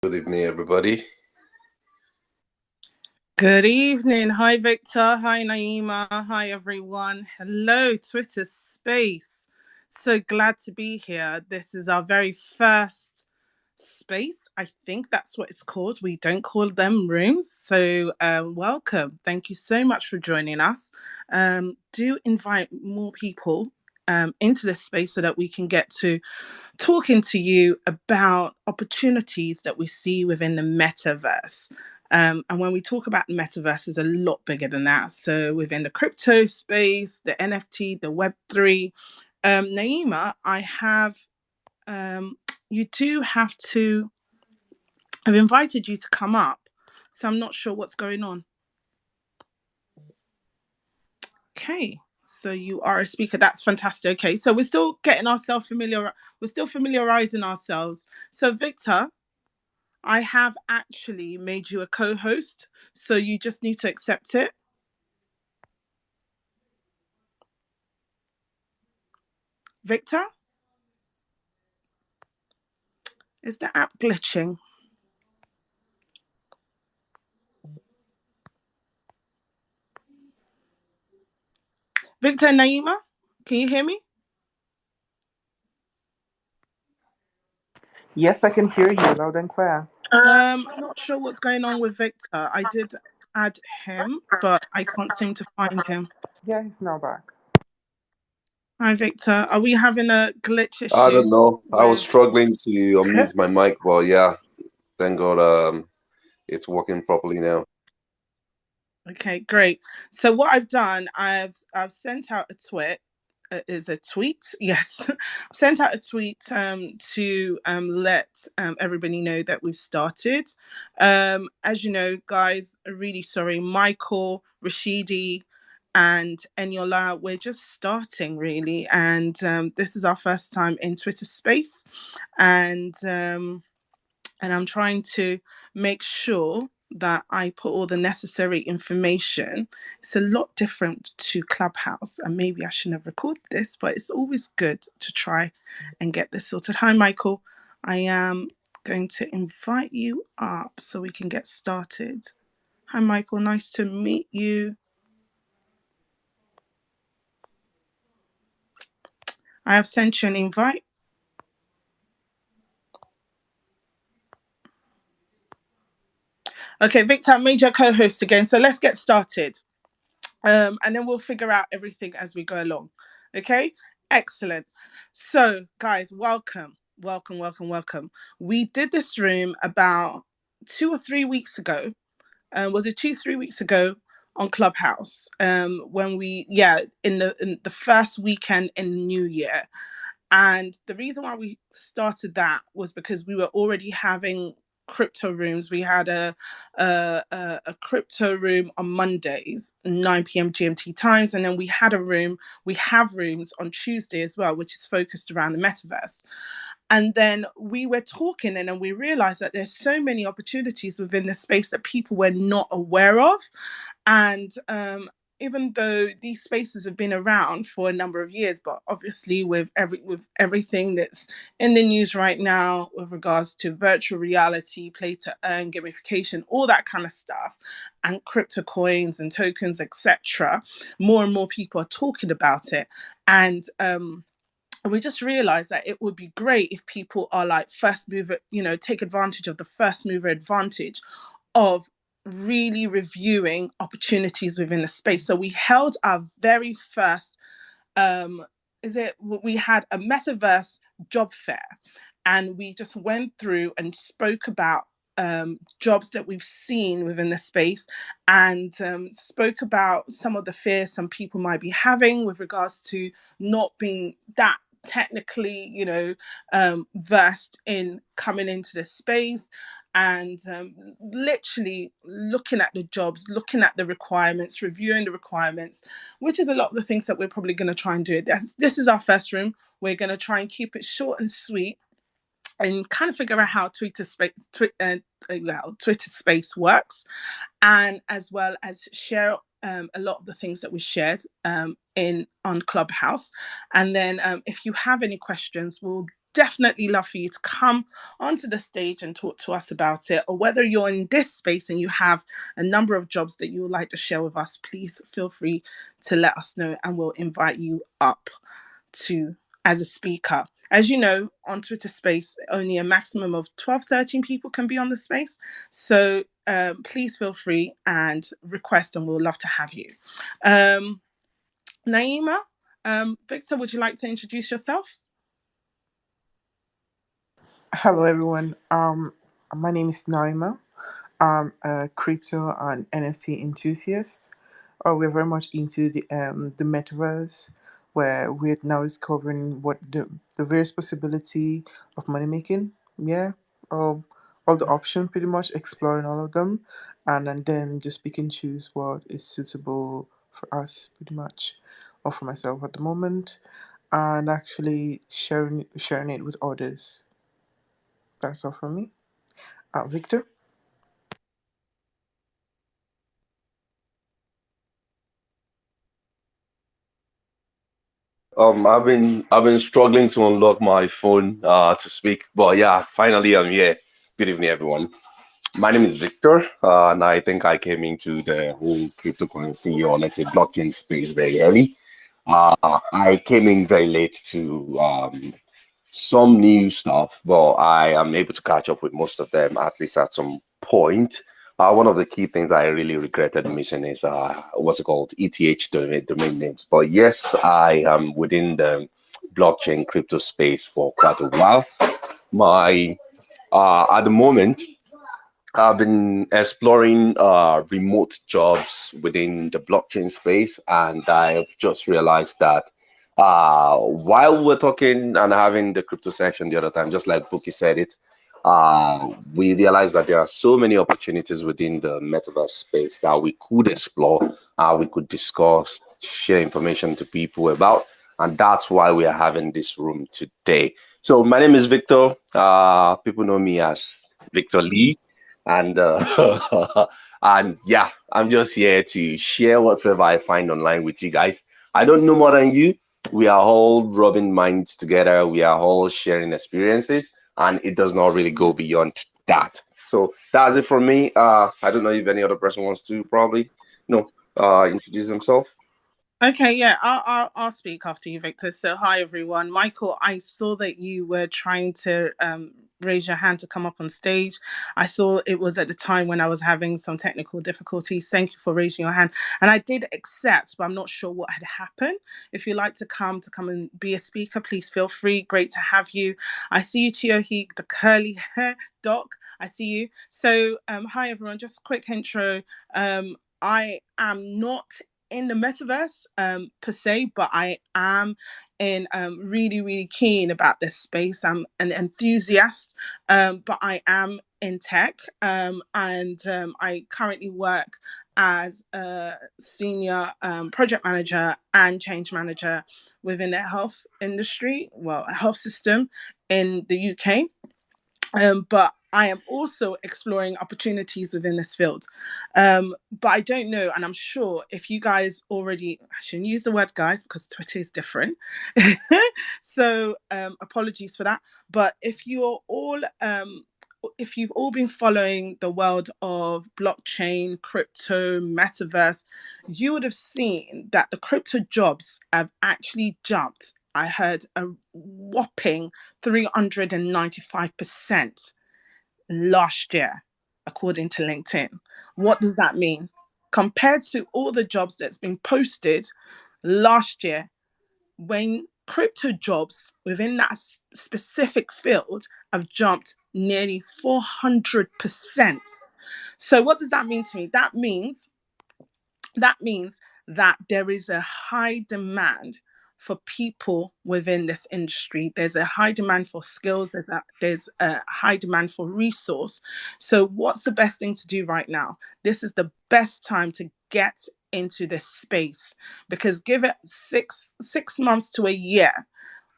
Good evening, everybody. Good evening. Hi, Victor. Hi, Naima. Hi, everyone. Hello, Twitter space. So glad to be here. This is our very first space. I think that's what it's called. We don't call them rooms. So, welcome. Thank you so much for joining us. Do invite more people into this space so that we can get to talking to you about opportunities that we see within the metaverse. And when we talk about the metaverse, it's a lot bigger than that. So within the crypto space, the NFT, the Web3, Naima, you do have to, I've invited you to come up. So I'm not sure what's going on. Okay. So you are a speaker. That's fantastic. Okay. So we're still getting ourselves familiar. We're still familiarizing ourselves. So Victor, I have actually made you a co-host, so you just need to accept it. Victor, is the app glitching? Victor and Naima, can you hear me? Yes, I can hear you loud and clear. I'm not sure what's going on with Victor. I did add him, but I can't seem to find him. Yeah, he's now back. Hi, Victor. Are we having a glitch I issue don't know. I was with? struggling to unmute my mic, but yeah, thank God it's working properly now. Okay, great. So what I've done, I've sent out a tweet. Is a tweet, yes. Sent out a tweet to let everybody know that we've started. As you know, guys, really sorry, Michael, Rashidi, and Eniola, we're just starting really, and this is our first time in Twitter Space, and I'm trying to make sure that I put all the necessary information. It's a lot different to Clubhouse, and maybe I shouldn't have recorded this, but it's always good to try and get this sorted. Hi, Michael. I am going to invite you up so we can get started. Hi, Michael. Nice to meet you. I have sent you an invite. Okay, Victor, I made your co-host again, so let's get started. And then we'll figure out everything as we go along. Okay, excellent. So, guys, welcome. We did this room about 2 or 3 weeks ago. Was it 2, 3 weeks ago on Clubhouse? When in the first weekend in the new year. And the reason why we started that was because we were already having crypto rooms. We had a crypto room on Mondays, 9 p.m. GMT times, and then we have rooms on Tuesday as well, which is focused around the metaverse. And then we were talking, and then we realized that there's so many opportunities within the space that people were not aware of. And even though these spaces have been around for a number of years, but obviously with everything that's in the news right now with regards to virtual reality, play to earn, gamification, all that kind of stuff, and crypto coins and tokens, etc., more and more people are talking about it. And we just realized that it would be great if people are like first mover, take advantage of the first mover advantage of really reviewing opportunities within the space. So we held our very first we had a metaverse job fair, and we just went through and spoke about jobs that we've seen within the space, and spoke about some of the fears some people might be having with regards to not being that technically versed in coming into the space, and literally looking at the jobs, looking at the requirements, reviewing the requirements, which is a lot of the things that we're probably going to try and do. This is our first room. We're going to try and keep it short and sweet, and kind of figure out how Twitter Space works, and as well as share a lot of the things that we shared on Clubhouse. And then if you have any questions, we'll definitely love for you to come onto the stage and talk to us about it. Or whether you're in this space and you have a number of jobs that you would like to share with us, please feel free to let us know and we'll invite you up to as a speaker. As you know, on Twitter Space, only a maximum of 12, 13 people can be on the space. So please feel free and request, and we'll love to have you. Naima, Victor, would you like to introduce yourself? Hello, everyone. My name is Naima. I'm a crypto and NFT enthusiast. We're very much into the metaverse, where we're now discovering what the various possibility of money making. Yeah, all the options, pretty much exploring all of them, and then just pick and choose what is suitable for us, pretty much, or for myself at the moment, and actually sharing it with others. That's all from me. Victor? I've been struggling to unlock my phone to speak, but yeah, finally I'm here. Good evening, everyone. My name is Victor, and I think I came into the whole cryptocurrency, or let's say blockchain space, very early. I came in very late to some new stuff, but I am able to catch up with most of them at least at some point. One of the key things I really regretted missing is what's it called, ETH domain names. But yes, I am within the blockchain crypto space for quite a while. My At the moment, I've been exploring remote jobs within the blockchain space, and I've just realized that while we're talking and having the crypto section the other time, just like Bookie said it, we realized that there are so many opportunities within the metaverse space that we could explore, we could discuss, share information to people about, and that's why we are having this room today. So my name is Victor. People know me as Victor Lee, and and yeah, I'm just here to share whatever I find online with you guys. I don't know more than you. We are all rubbing minds together. We are all sharing experiences, and it does not really go beyond that. So that's it from me. I don't know if any other person wants to probably introduce themselves. Okay, yeah, I'll speak after you, Victor. So, hi everyone. Michael, I saw that you were trying to raise your hand to come up on stage. I saw it was at the time when I was having some technical difficulties. Thank you for raising your hand, and I did accept, but I'm not sure what had happened. If you'd like to come and be a speaker, please feel free. Great to have you. I see you, Chiohi, the curly hair doc. I see you. So, hi everyone. Just a quick intro. I am not in the metaverse per se, but I am in really, really keen about this space. I'm an enthusiast, but I am in tech, and I currently work as a senior project manager and change manager within the health industry, well, a health system in the UK. But I am also exploring opportunities within this field. But I don't know, and I'm sure if you guys already, I shouldn't use the word guys because Twitter is different. So apologies for that. But if you've all been following the world of blockchain, crypto, metaverse, you would have seen that the crypto jobs have actually jumped. I heard a whopping 395% last year, according to LinkedIn. What does that mean? Compared to all the jobs that's been posted last year, when crypto jobs within that specific field have jumped nearly 400%. So what does that mean to me? That means that there is a high demand for people within this industry. There's a high demand for skills. There's a high demand for resource. So what's the best thing to do right now? This is the best time to get into this space, because give it six months to a year,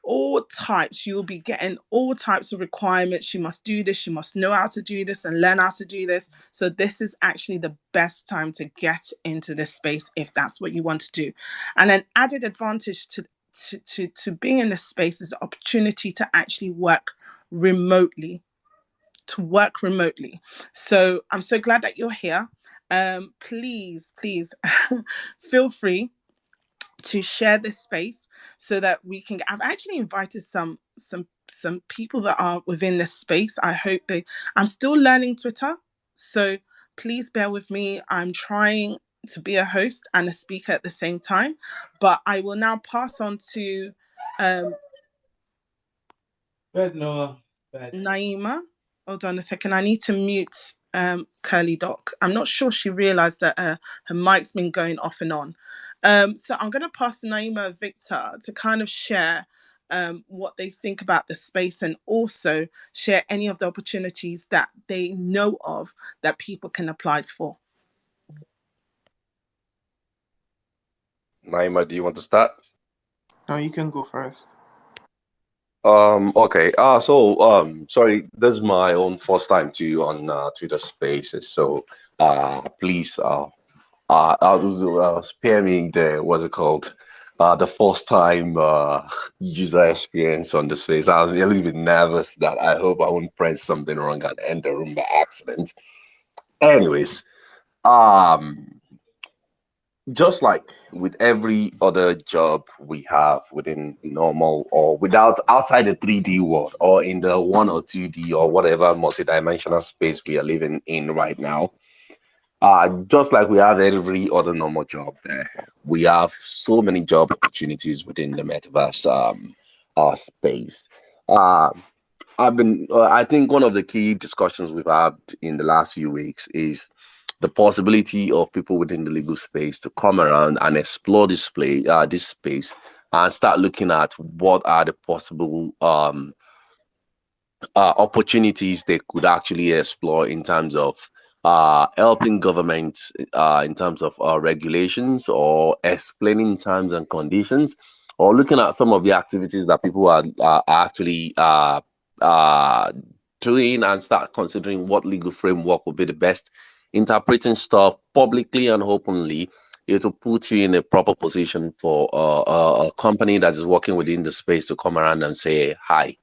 all types, you will be getting all types of requirements. You must do this, you must know how to do this and learn how to do this. So this is actually the best time to get into this space if that's what you want to do. And an added advantage to being in this space is the opportunity to actually work remotely, So I'm so glad that you're here. Please, please feel free to share this space so that we can. I've actually invited some people that are within this space. I'm still learning Twitter, so please bear with me. I'm trying to be a host and a speaker at the same time, but I will now pass on to um Good, Noah. Good. Naima. Hold on a second. I need to mute Curly Doc. I'm not sure she realized that her mic's been going off and on. So I'm going to pass to Naima Victor to kind of share what they think about the space and also share any of the opportunities that they know of that people can apply for. Naima, do you want to start? No, you can go first. Okay. Sorry, this is my own first time too on Twitter Spaces. So, please, spare me the what's it called, the first time user experience on the space. I was a little bit nervous that I hope I won't press something wrong and enter the room by accident. Anyways, um, just like with every other job we have within normal or without outside the 3D world or in the 1 or 2D or whatever multidimensional space we are living in right now, just like we have every other normal job there, we have so many job opportunities within the metaverse space. Uh, I think one of the key discussions we've had in the last few weeks is the possibility of people within the legal space to come around and explore this space and start looking at what are the possible opportunities they could actually explore in terms of helping government in terms of regulations or explaining terms and conditions or looking at some of the activities that people are actually uh, doing and start considering what legal framework would be the best, interpreting stuff publicly and openly. It will put you in a proper position for a company that is working within the space to come around and say, hi,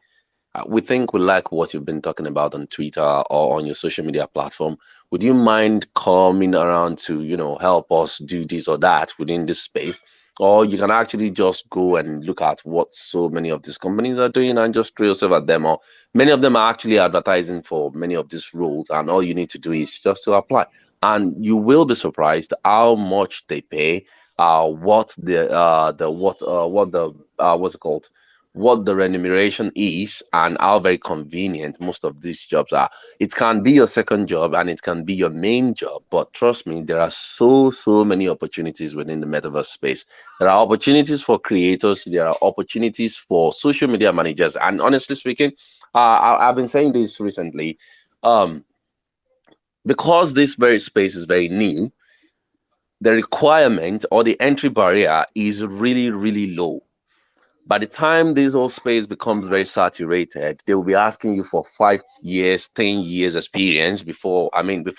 we think we like what you've been talking about on Twitter or on your social media platform. Would you mind coming around to, help us do this or that within this space? Or you can actually just go and look at what so many of these companies are doing and just throw yourself at them. Or many of them are actually advertising for many of these roles, and all you need to do is just to apply. And you will be surprised how much they pay, what's it called, what the remuneration is and how very convenient most of these jobs are. It can be your second job and it can be your main job, but trust me, there are so many opportunities within the metaverse space. There are opportunities for creators, there are opportunities for social media managers, and honestly speaking, I've been saying this recently. Um, because this very space is very new, the requirement or the entry barrier is really low. By the time this whole space becomes very saturated, they will be asking you for 5 years, 10 years experience before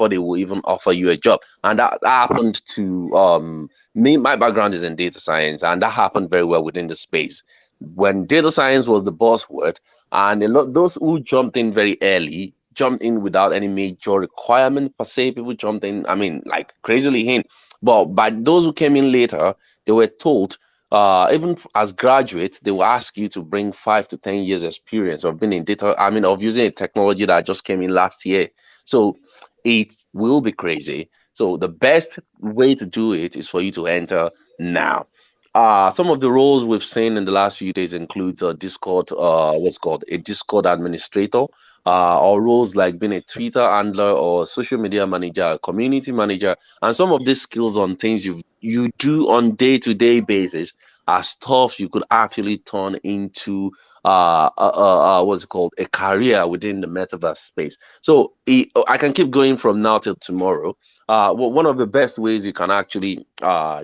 they will even offer you a job. And that happened to me. My background is in data science, and that happened very well within the space. When data science was the buzzword, and a lot those who jumped in very early jumped in without any major requirement per se. People jumped in, like crazily in. But by those who came in later, they were told even as graduates, they will ask you to bring 5 to 10 years experience of being in data. Of using a technology that just came in last year. So it will be crazy. So the best way to do it is for you to enter now. Some of the roles we've seen in the last few days includes a Discord, what's called a Discord administrator, or roles like being a Twitter handler or social media manager, a community manager, and some of these skills on things you do on day-to-day basis are stuff you could actually turn into what's it called, a career within the metaverse space. So I can keep going from now till tomorrow. One of the best ways you can actually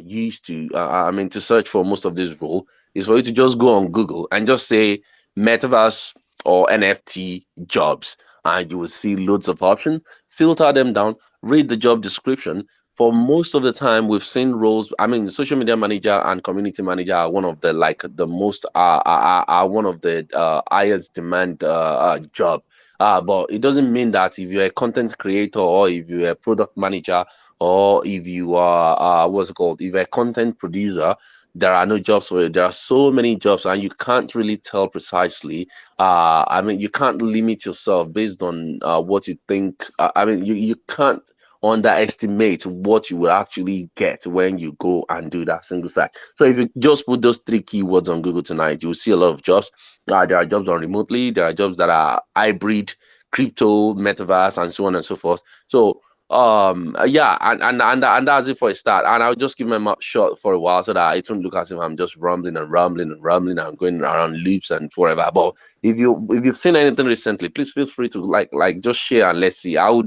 use to search for most of this role is for you to just go on Google and just say metaverse or NFT jobs, and you will see loads of options. Filter them down, read the job description, for most of the time we've seen roles. I mean, social media manager and community manager are one of the the most are one of the highest demand job. But it doesn't mean that if you're a content creator or if you're a product manager or if you are what's it called, if you're a content producer, there are no jobs for you. There are so many jobs, and you can't really tell precisely. I mean, you can't limit yourself based on what you think. I mean, you can't underestimate what you will actually get when you go and do that single site. So if you just put those three keywords on Google tonight, you'll see a lot of jobs. There are jobs on remotely, there are jobs that are hybrid, crypto, metaverse, and so on and so forth. So yeah, and that's it for a start. And I'll just keep my mouth shut for a while so that it won't look as if I'm just rambling and rambling and rambling and going around loops and forever. But if you've seen anything recently, please feel free to just share and let's see. I'll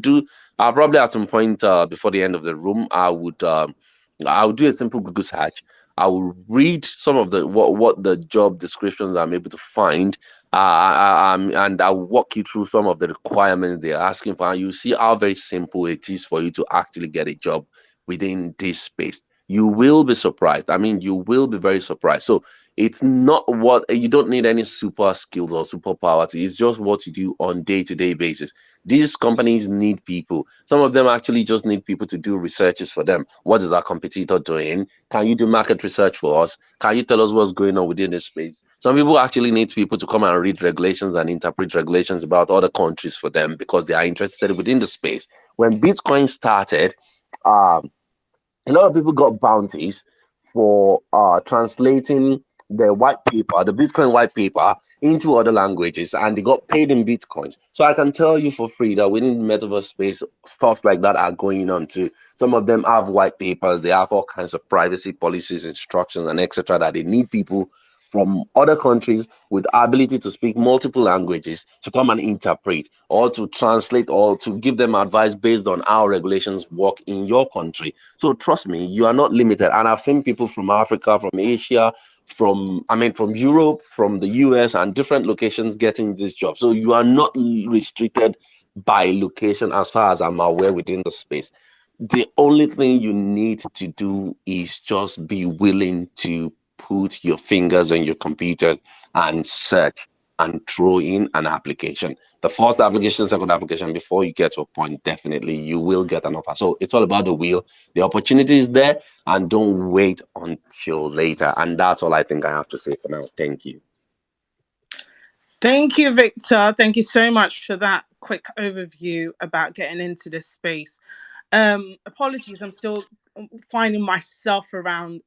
probably at some point before the end of the room, I'll do a simple Google search. I will read some of the what the job descriptions I'm able to find, and I'll walk you through some of the requirements they're asking for. And you see how very simple it is for you to actually get a job within this space. You will be surprised. I mean, you will be very surprised. So it's not what you don't need any super skills or superpower to. It's just what you do on day-to-day basis. These companies need people. Some of them actually just need people to do researches for them. What is our competitor doing? Can you do market research for us? Can you tell us what's going on within this space? Some people actually need people to come and read regulations and interpret regulations about other countries for them because they are interested within the space. When Bitcoin started, um, a lot of people got bounties for translating the white paper, the Bitcoin white paper, into other languages, and they got paid in Bitcoins. So I can tell you for free that within the metaverse space, stuff like that are going on too. Some of them have white papers, they have all kinds of privacy policies, instructions, and etc. that they need people from other countries with ability to speak multiple languages to come and interpret or to translate or to give them advice based on how regulations work in your country. So trust me, you are not limited. And I've seen people from Africa, from Asia, from Europe, from the US, and different locations getting this job. So you are not restricted by location as far as I'm aware within the space. The only thing you need to do is just be willing to put your fingers on your computer and search and throw in an application. The first application, second application, before you get to a point, definitely you will get an offer. So it's all about the will. The opportunity is there, and don't wait until later. And that's all I think I have to say for now. Thank you. Thank you, Victor. Thank you so much for that quick overview about getting into this space. Apologies, I'm still finding myself around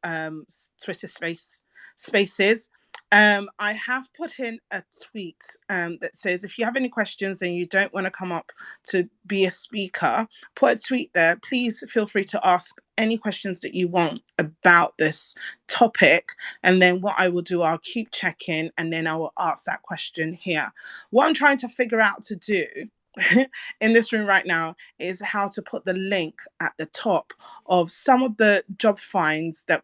Twitter spaces. I have put in a tweet that says if you have any questions and you don't want to come up to be a speaker, put a tweet there. Please feel free to ask any questions that you want about this topic. And then what I will do, I'll keep checking and then I will ask that question here. What I'm trying to figure out to do in this room right now is how to put the link at the top of some of the job findings that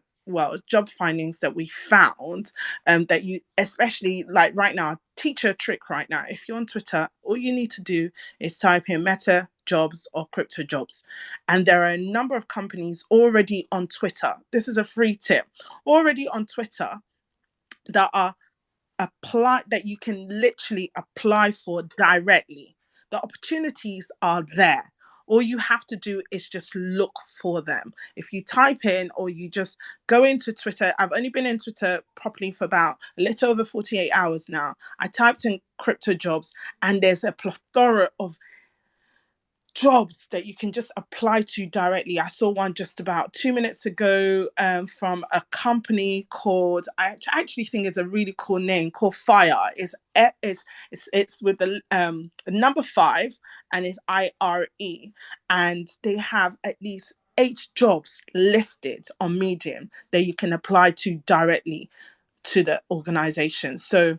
we found, that you, especially like right now, teacher trick right now. If you're on Twitter, all you need to do is type in meta jobs or crypto jobs. And there are a number of companies already on Twitter. This is a free tip. Already on Twitter that are that you can literally apply for directly. The opportunities are there. All you have to do is just look for them. If you type in or you just go into Twitter, I've only been in Twitter properly for about a little over 48 hours now. I typed in crypto jobs and there's a plethora of jobs that you can just apply to directly. I saw one just about 2 minutes ago from a company called, I actually think it's a really cool name, called Fire. It's with the number 5 and it's IRE, and they have at least 8 jobs listed on Medium that you can apply to directly to the organization. So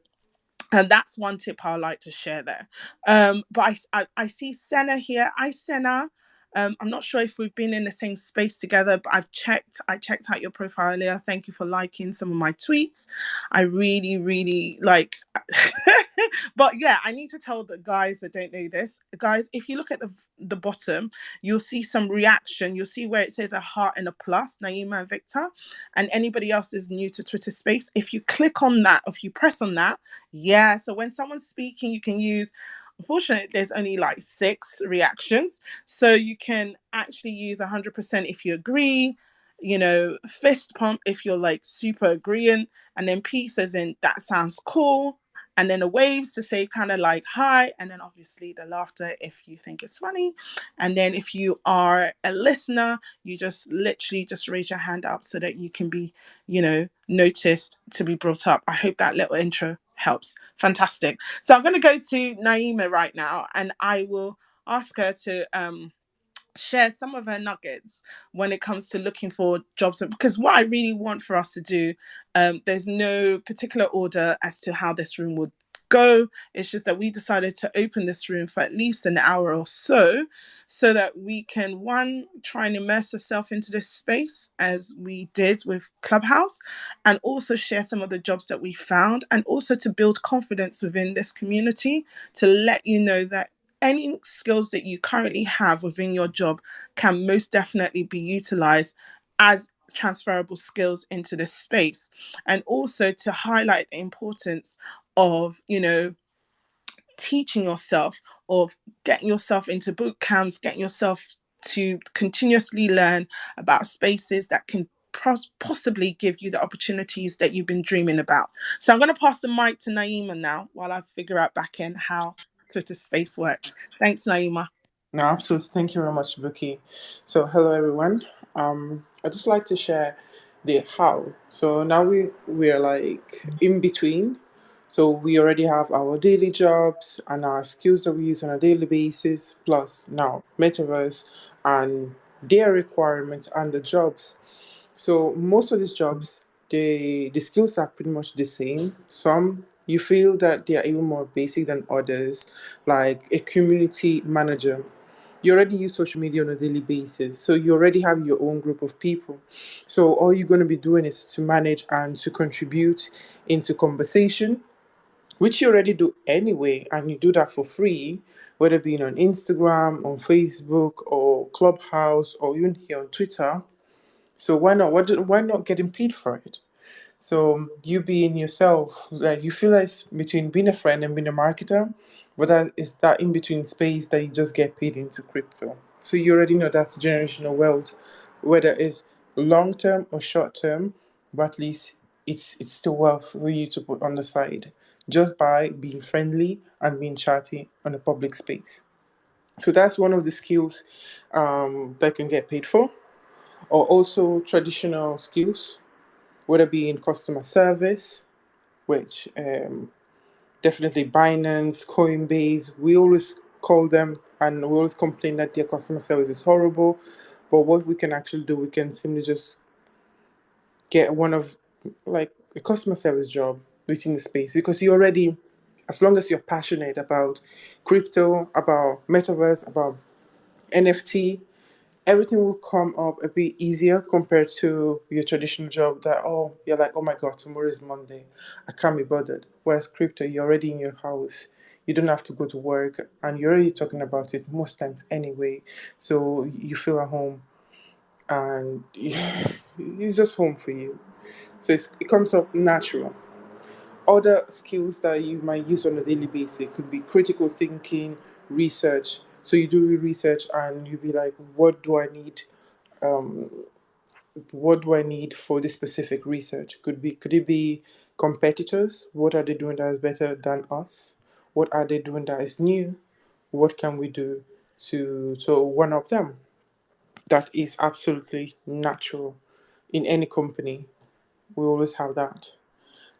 and that's one tip I like to share there. But I see Senna here. Hi, Senna. I'm not sure if we've been in the same space together, but I checked out your profile earlier. Thank you for liking some of my tweets. I really, really like But yeah, I need to tell the guys that don't know this. Guys, if you look at the bottom, you'll see some reaction. You'll see where it says a heart and a plus, Naima and Victor. And anybody else is new to Twitter Space. If you click on that, if you press on that, yeah. So when someone's speaking, you can use, unfortunately, there's only like 6 reactions. So you can actually use 100% if you agree, fist pump if you're like super agreeing, and then peace as in that sounds cool, and then the waves to say kind of like hi, and then obviously the laughter if you think it's funny. And then if you are a listener, you just literally just raise your hand up so that you can be, noticed to be brought up. I hope that little intro helps. Fantastic. So I'm going to go to Naima right now, and I will ask her to share some of her nuggets when it comes to looking for jobs, because what I really want for us to do, there's no particular order as to how this room would go. It's just that we decided to open this room for at least an hour or so that we can, one, try and immerse ourselves into this space as we did with Clubhouse, and also share some of the jobs that we found, and also to build confidence within this community, to let you know that any skills that you currently have within your job can most definitely be utilized as transferable skills into this space. And also to highlight the importance of, teaching yourself, of getting yourself into boot camps, getting yourself to continuously learn about spaces that can possibly give you the opportunities that you've been dreaming about. So I'm going to pass the mic to Naima now while I figure out back in how Twitter Space works. Thanks, Naima. No, absolutely. Thank you very much, Vicky. So, hello everyone. I'd just like to share the how. So now we are like in between. So we already have our daily jobs and our skills that we use on a daily basis, plus now metaverse and their requirements and the jobs. So most of these jobs, the skills are pretty much the same. Some you feel that they are even more basic than others, like a community manager. You already use social media on a daily basis, so you already have your own group of people. So all you're going to be doing is to manage and to contribute into conversation, which you already do anyway, and you do that for free, whether being on Instagram, on Facebook, or Clubhouse, or even here on Twitter. So why not? Why not getting paid for it? So you being yourself, like you feel like it's between being a friend and being a marketer, but that is that in between space that you just get paid into crypto. So you already know that's generational wealth, whether it's long term or short term, but at least it's still wealth for you to put on the side just by being friendly and being chatty on a public space. So that's one of the skills that can get paid for, or also traditional skills, whether it be in customer service, which definitely Binance, Coinbase, we always call them and we always complain that their customer service is horrible. But what we can actually do, we can simply just get one of like a customer service job within the space, because you already, as long as you're passionate about crypto, about metaverse, about NFT, everything will come up a bit easier compared to your traditional job that, oh, you're like, oh my god, tomorrow is Monday, I can't be bothered. Whereas crypto, you're already in your house, you don't have to go to work, and you're already talking about it most times anyway, so you feel at home, and it's just home for you. So it comes up natural. Other skills that you might use on a daily basis could be critical thinking, research. So you do research and you be like, um, what do I need for this specific research? Could it be competitors? What are they doing that is better than us? What are they doing that is new? What can we do to one up them? That is absolutely natural in any company. We always have that.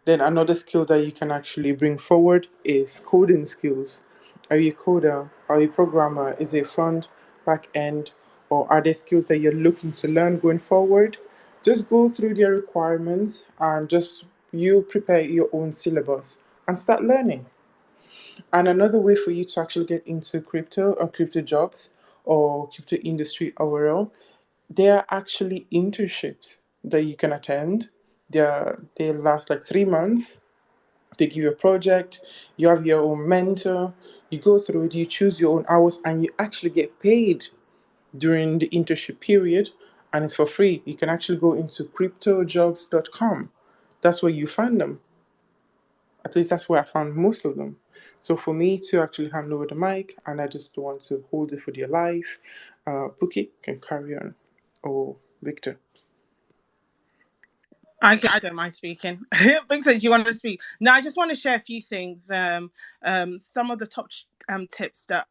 Then another skill that you can actually bring forward is coding skills. Are you a coder? Are you a programmer? Is it front, back end, or are there skills that you're looking to learn going forward? Just go through their requirements and just you prepare your own syllabus and start learning. And another way for you to actually get into crypto or crypto jobs or crypto industry overall, there are actually internships that you can attend. They last like 3 months, They give you a project, you have your own mentor, you go through it, you choose your own hours, and you actually get paid during the internship period, and it's for free. You can actually go into cryptojobs.com. That's where you find them. At least that's where I found most of them. So for me to actually hand over the mic, and I just want to hold it for dear life, Bookie can carry on. Or Victor. I don't mind speaking. Victor, do you want to speak? No, I just want to share a few things. Some of the top tips that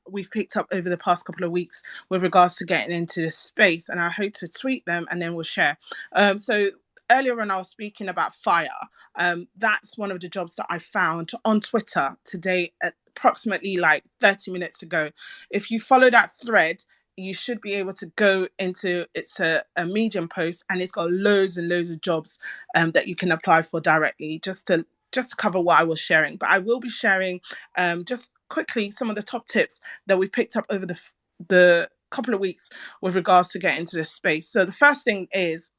we've picked up over the past couple of weeks with regards to getting into this space, and I hope to tweet them and then we'll share. So earlier on, I was speaking about fire. That's one of the jobs that I found on Twitter today at approximately like 30 minutes ago. If you follow that thread, you should be able to go into it's a Medium post, and it's got loads and loads of jobs that you can apply for directly, just to cover what I was sharing. But I will be sharing just quickly some of the top tips that we picked up over the couple of weeks with regards to getting into this space. So the first thing is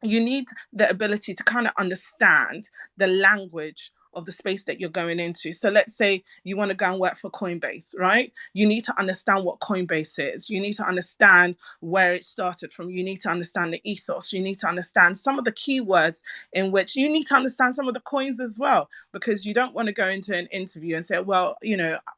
you need the ability to kind of understand the language of the space that you're going into. So let's say you want to go and work for Coinbase, right? You need to understand what Coinbase is. You need to understand where it started from. You need to understand the ethos. You need to understand some of the keywords in which you need to understand some of the coins as well, because you don't want to go into an interview and say, well,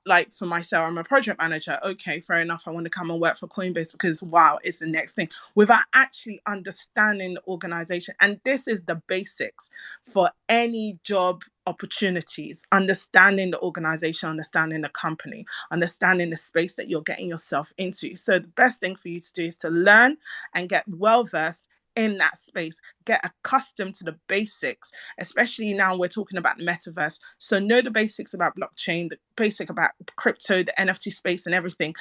like for myself, I'm a project manager. Okay, fair enough. I want to come and work for Coinbase because, wow, it's the next thing, without actually understanding the organization. And this is the basics for any job opportunities: understanding the organization, understanding the company, understanding the space that you're getting yourself into. So the best thing for you to do is to learn and get well versed in that space, get accustomed to the basics, especially now we're talking about the metaverse. So know the basics about blockchain, the basic about crypto, the NFT space and everything.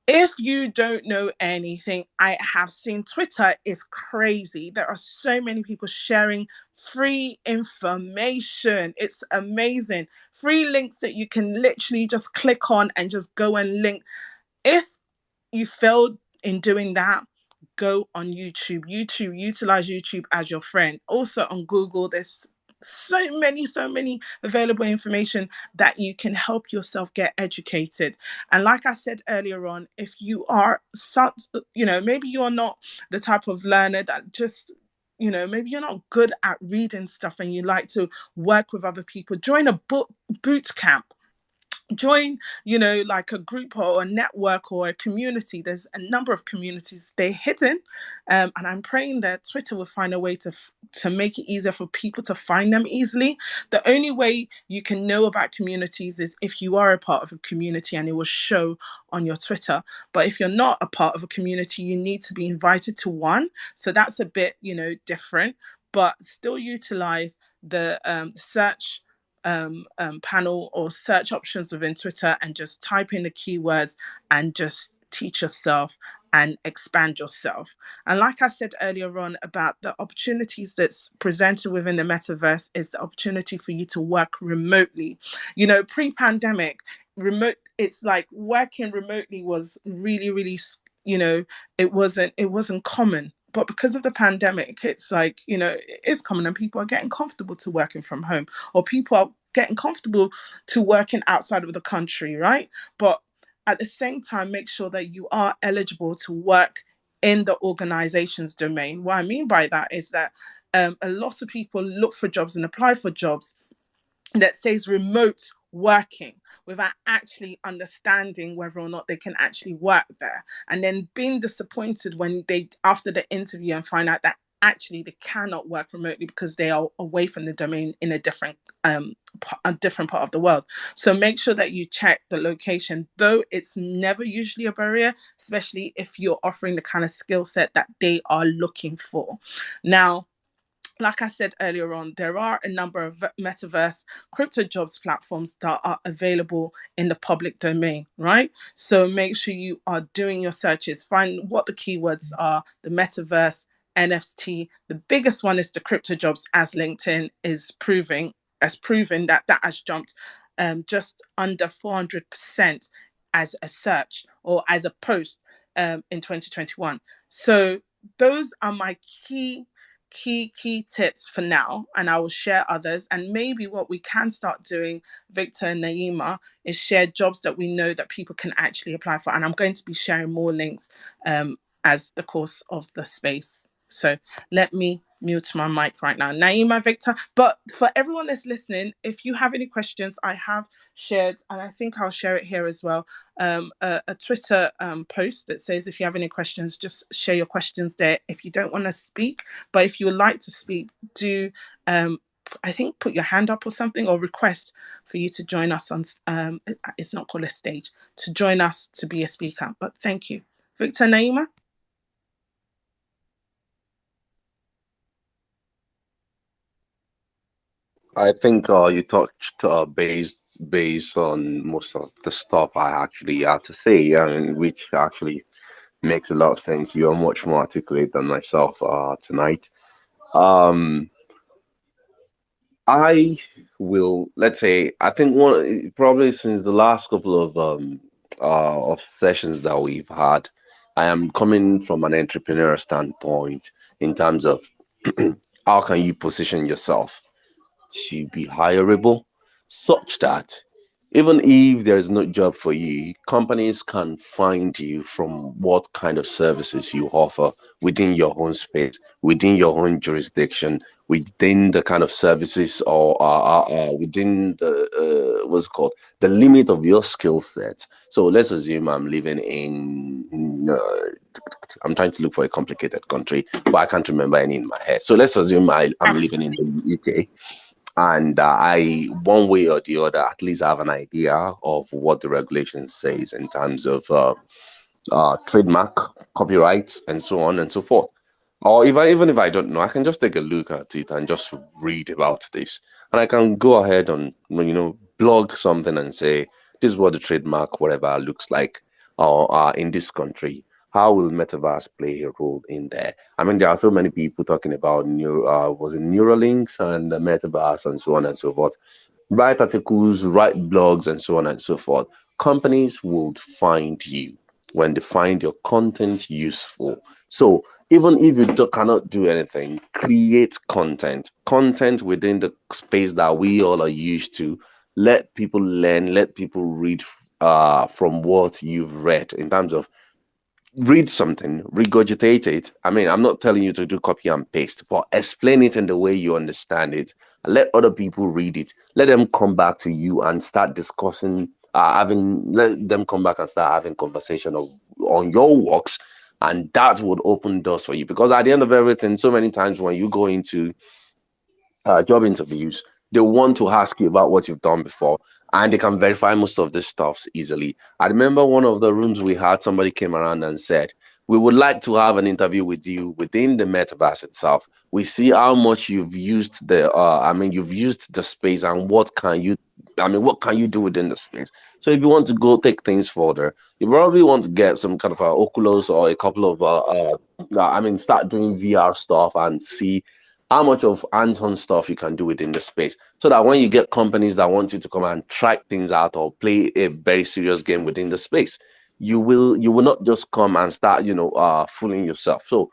If you don't know anything, I have seen Twitter is crazy. There are so many people sharing free information. It's amazing. Free links that you can literally just click on and just go and link. If you failed in doing that, go on YouTube. Utilize YouTube as your friend. Also on Google, there's so many available information that you can help yourself get educated. And like I said earlier on, if you are maybe you're not the type of learner that just maybe you're not good at reading stuff and you like to work with other people, join a boot camp. Join like a group or a network or a community. There's a number of communities, they're hidden, and I'm praying that Twitter will find a way to make it easier for people to find them easily. The only way you can know about communities is if you are a part of a community and it will show on your Twitter. But if you're not a part of a community, you need to be invited to one. So that's a bit different, but still utilize the search panel or search options within Twitter and just type in the keywords and just teach yourself and expand yourself. And like I said earlier on about the opportunities that's presented within the metaverse is the opportunity for you to work remotely. Pre-pandemic, it's like working remotely was really, really, it wasn't common. But because of the pandemic, it's like, it is common and people are getting comfortable to working from home, or people are getting comfortable to working outside of the country, right? But at the same time, make sure that you are eligible to work in the organization's domain. What I mean by that is that a lot of people look for jobs and apply for jobs that says remote working without actually understanding whether or not they can actually work there, and then being disappointed when they after the interview and find out that actually they cannot work remotely because they are away from the domain in a different part of the world. So make sure that you check the location, though it's never usually a barrier, especially if you're offering the kind of skill set that they are looking for. Now, like I said earlier on, there are a number of metaverse crypto jobs platforms that are available in the public domain, right? So make sure you are doing your searches, find what the keywords are, the metaverse, NFT. The biggest one is the crypto jobs, as LinkedIn has proven that has jumped just under 400% as a search or as a post in 2021. So those are my key key tips for now, and I will share others. And maybe what we can start doing, Victor and Naima, is share jobs that we know that people can actually apply for. And I'm going to be sharing more links as the course of the space. So let me mute my mic right now. Naima, Victor. But for everyone that's listening, if you have any questions, I have shared, and I think I'll share it here as well, a Twitter post that says if you have any questions, just share your questions there. If you don't want to speak, but if you would like to speak, do I think put your hand up or something, or request for you to join us on it's not called a stage, to join us to be a speaker. But thank you. Victor, Naima? I think you touched based on most of the stuff I actually had to say, which actually makes a lot of sense. You're much more articulate than myself tonight. Um, I will, let's say, I think one probably since the last couple of sessions that we've had, I am coming from an entrepreneur standpoint in terms of how can you position yourself to be hireable such that even if there's no job for you, companies can find you from what kind of services you offer within your own space, within your own jurisdiction, within the kind of services or within the what's it called, the limit of your skill set. So let's assume I'm living in I'm trying to look for a complicated country, but I can't remember any in my head. So let's assume I'm living in the UK, and I, one way or the other, at least have an idea of what the regulation says in terms of trademark, copyright, and so on and so forth. Or if I, even if I don't know, I can just take a look at it and just read about this, and I can go ahead and blog something and say this is what the trademark whatever looks like, or in this country. How will metaverse play a role in there? I mean, there are so many people talking about was it Neuralinks and the metaverse and so on and so forth. Write articles, write blogs, and so on and so forth. Companies will find you when they find your content useful. So even if you cannot do anything, create content within the space that we all are used to. Let people learn, let people read from what you've read in terms of read something, regurgitate it. I mean, I'm not telling you to do copy and paste, but explain it in the way you understand it. Let other people read it. Let them come back to you and start discussing, let them come back and start having conversation on your works. And that would open doors for you. Because at the end of everything, so many times when you go into job interviews, they want to ask you about what you've done before, and they can verify most of this stuff easily. I remember one of the rooms we had, somebody came around and said, we would like to have an interview with you within the metaverse itself. We see how much you've used you've used the space, and what can you do within the space? So if you want to go take things further, you probably want to get some kind of Oculus or a couple of start doing VR stuff and see how much of hands-on stuff you can do within the space, so that when you get companies that want you to come and try things out or play a very serious game within the space, you will not just come and start fooling yourself. So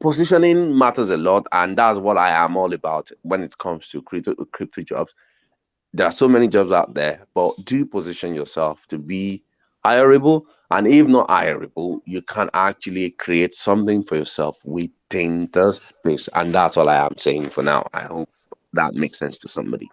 positioning matters a lot, and that's what I am all about when it comes to crypto jobs. There are so many jobs out there, but do position yourself to be hireable. And if not hireable, you can actually create something for yourself within the space. And that's all I am saying for now. I hope that makes sense to somebody.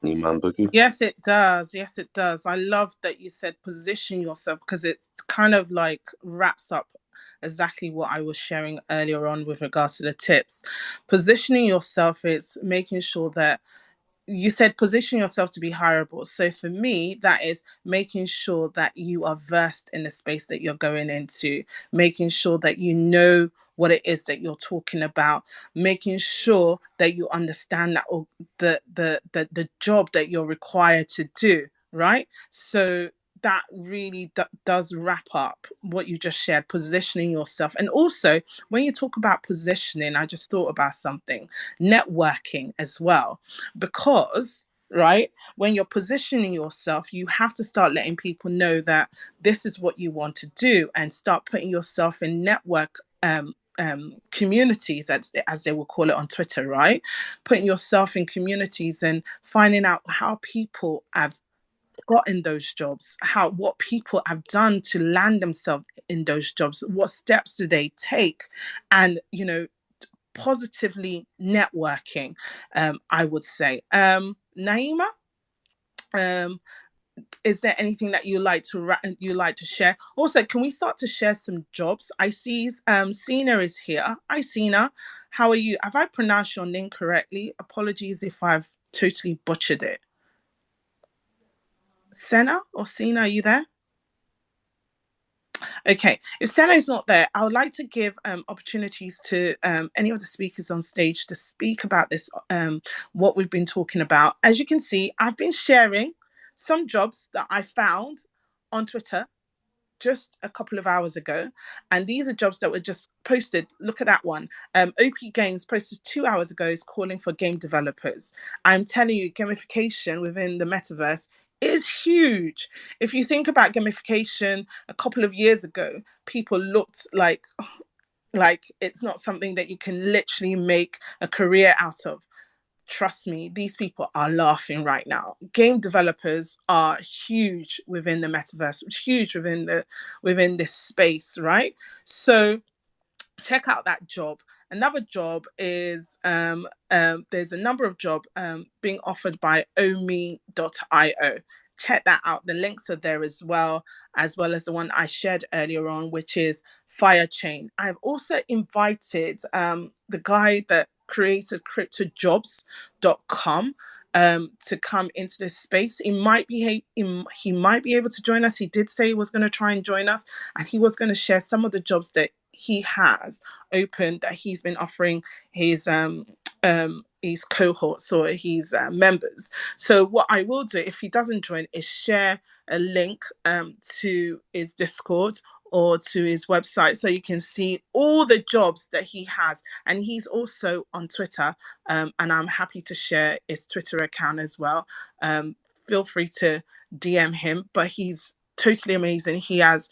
Niman Buki? Yes, it does. Yes, it does. I love that you said position yourself, because it kind of like wraps up exactly what I was sharing earlier on with regards to the tips. Positioning yourself is making sure that you said position yourself to be hireable. So for me, that is making sure that you are versed in the space that you're going into, making sure that you know what it is that you're talking about, making sure that you understand that, or the job that you're required to do, right? So that really does wrap up what you just shared, positioning yourself. And also, when you talk about positioning, I just thought about something, networking as well, because right? When you're positioning yourself, you have to start letting people know that this is what you want to do, and start putting yourself in network communities, as they will call it on Twitter, right? Putting yourself in communities and finding out how people have gotten those jobs, what people have done to land themselves in those jobs, what steps do they take, and positively networking, I would say. Naima, um, is there anything that you like to share? Also, can we start to share some jobs? I see Sina is here. Hi, Sina. How are you? Have I pronounced your name correctly? Apologies if I've totally butchered it. Senna or Sina, are you there? Okay, if Senna is not there, I would like to give opportunities to any of the speakers on stage to speak about this, what we've been talking about. As you can see, I've been sharing some jobs that I found on Twitter just a couple of hours ago, and these are jobs that were just posted. Look at that one. OP Games posted 2 hours ago, is calling for game developers. I'm telling you, gamification within the metaverse is huge. If you think about gamification a couple of years ago, people looked like it's not something that you can literally make a career out of. Trust me, these people are laughing right now. Game developers are huge within the metaverse, huge within this space, right? So check out that job. Another job is there's a number of jobs being offered by omi.io. Check that out. The links are there as well as the one I shared earlier on, which is Firechain. I've also invited the guy that created cryptojobs.com to come into this space. He might be able to join us. He did say he was going to try and join us, and he was going to share some of the jobs that he has open, that he's been offering his cohorts or his members. So what I will do, if he doesn't join, is share a link to his Discord or to his website, so you can see all the jobs that he has. And he's also on Twitter, and I'm happy to share his Twitter account as well. Feel free to DM him, but he's totally amazing. He has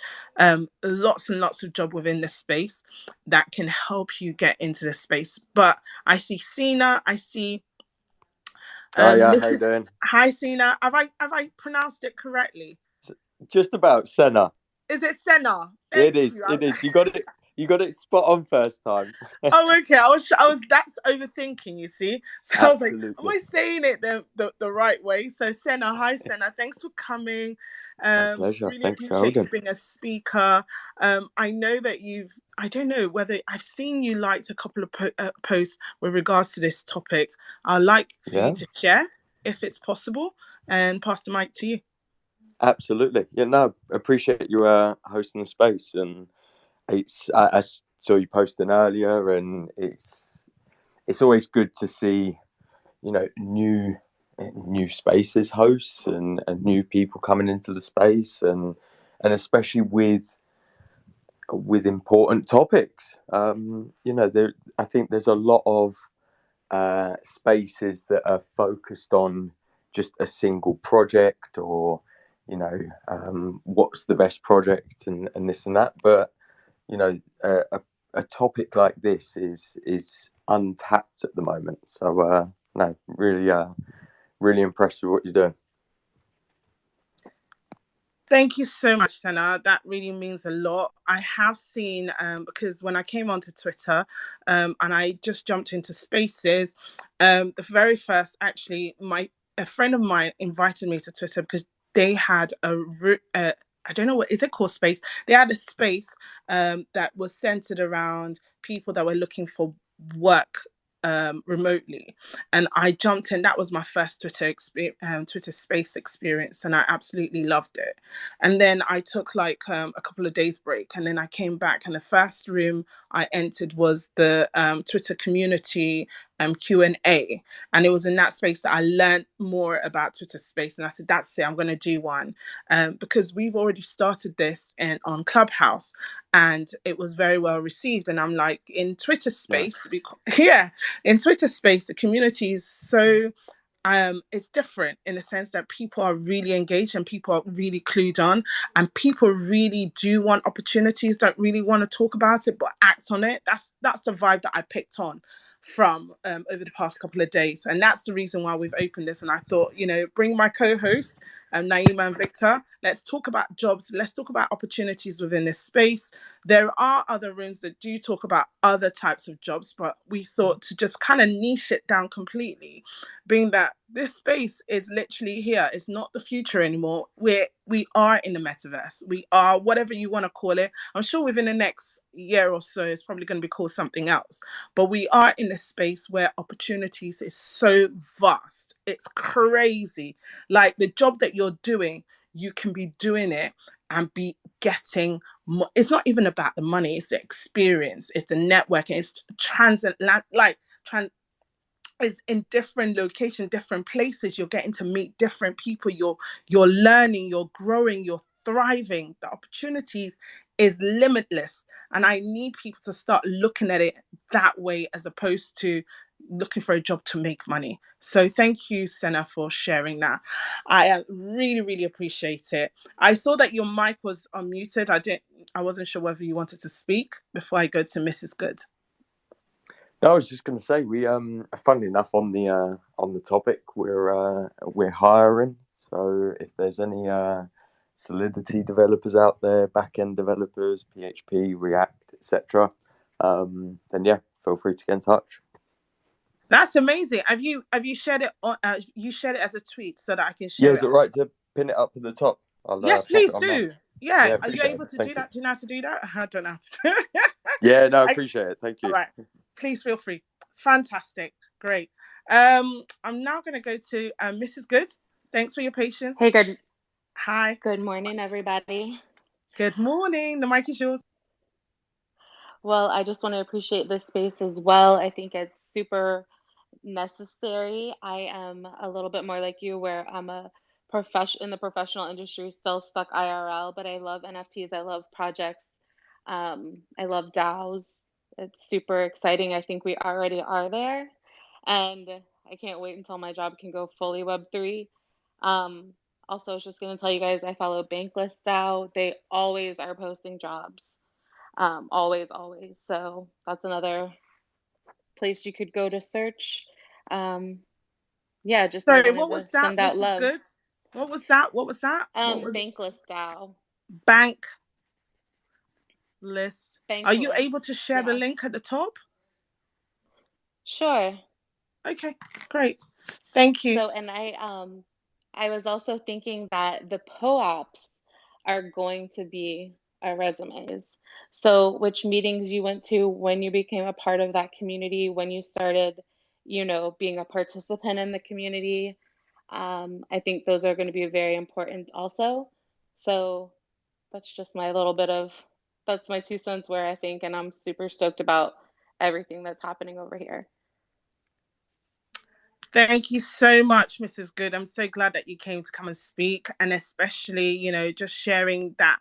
lots and lots of job within the space that can help you get into the space. But I see Sina, I see Oh yeah, how you doing? Hi Sina. Have I pronounced it correctly? Just about Senna. Is it Senna? It is. It is. You got it. You got it spot on first time. Oh, okay. I was. That's overthinking. You see. So I was like, Absolutely. am I saying it the right way? So Senna, hi Senna. Thanks for coming. My pleasure. Really Thank you for appreciate you holding. being a speaker. I know that I don't know whether I've seen you liked a couple of posts with regards to this topic. I'd like for you to share, if it's possible, and pass the mic to you. Absolutely. Yeah. No. Appreciate you hosting the space, and I saw you posting earlier, and it's always good to see new spaces hosts and new people coming into the space, and especially with important topics. I think there's a lot of spaces that are focused on just a single project, or what's the best project, and this and that. But a topic like this is untapped at the moment. So no, really impressed with what you're doing. Thank you so much, Senna. That really means a lot. I have seen, because when I came onto Twitter, and I just jumped into spaces, the very first, actually, a friend of mine invited me to Twitter because they had I don't know, what is it called, space? They had a space that was centered around people that were looking for work remotely, and I jumped in. That was my first Twitter space experience, and I absolutely loved it. And then I took like a couple of days break, and then I came back, and the first room I entered was the Twitter community Q&A, and it was in that space that I learned more about Twitter space. And I said, that's it, I'm going to do one, because we've already started this on Clubhouse, and it was very well received. And I'm like, in Twitter space, in Twitter space, the community is so it's different in the sense that people are really engaged and people are really clued on, and people really do want opportunities, don't really want to talk about it but act on it. That's the vibe that I picked on from over the past couple of days, and that's the reason why we've opened this. And I thought, bring my co-host, Naima and Victor. Let's talk about jobs, let's talk about opportunities within this space. There are other rooms that do talk about other types of jobs, but we thought to just kind of niche it down completely, being that this space is literally here. It's not the future anymore. We are in the metaverse. We are whatever you want to call it. I'm sure within the next year or so, it's probably going to be called something else. But we are in a space where opportunities is so vast. It's crazy. Like the job that you're doing, you can be doing it and be getting it's not even about the money, it's the experience, it's the networking, it's is in different locations, different places. You're getting to meet different people. You're learning, you're growing, you're thriving. The opportunities is limitless. And I need people to start looking at it that way as opposed to looking for a job to make money. So thank you, Senna, for sharing that. I really, really appreciate it. I saw that your mic was unmuted. I wasn't sure whether you wanted to speak before I go to Mrs. Good. No, I was just going to say funnily enough, on the topic, we're hiring. So if there's any Solidity developers out there, back-end developers, PHP, React, etc., then yeah, feel free to get in touch. That's amazing. Have you shared it on? You shared it as a tweet so that I can share Yeah, it. is it right to pin it up at the top? Yes, Pop please it on do. now. Yeah, are you appreciate able it. to Thank do you. that? Do you know how to do that? I don't know how to do it. Yeah, no, I appreciate it. Thank you. All right, please feel free. Fantastic, great. I'm now going to go to Mrs. Good. Thanks for your patience. Hey, good. Hi. Good morning, everybody. Good morning. The mic is yours. Well, I just want to appreciate this space as well. I think it's super necessary. I am a little bit more like you, where I'm a in the professional industry, still stuck IRL, but I love NFTs. I love projects. I love DAOs. It's super exciting. I think we already are there, and I can't wait until my job can go fully Web3. Um, Also, I was just going to tell you guys, I follow Bankless DAO. They always are posting jobs. Always, always. So that's another place you could go to search. Yeah, just I Sorry, wanted what to was that, send out Mrs. love. Good? What was that? What was that? What was Bankless DAO. bank list? Are you Bankless. able to share the Yes. link at the top? Sure. Okay, great. Thank you. So, and I was also thinking that the POAPs are going to be our resumes. So, which meetings you went to, when you became a part of that community, when you started, being a participant in the community. I think those are going to be very important also. So, that's just that's my 2 cents where I think, and I'm super stoked about everything that's happening over here. Thank you so much, Mrs. Good. I'm so glad that you came to come and speak, and especially, just sharing that.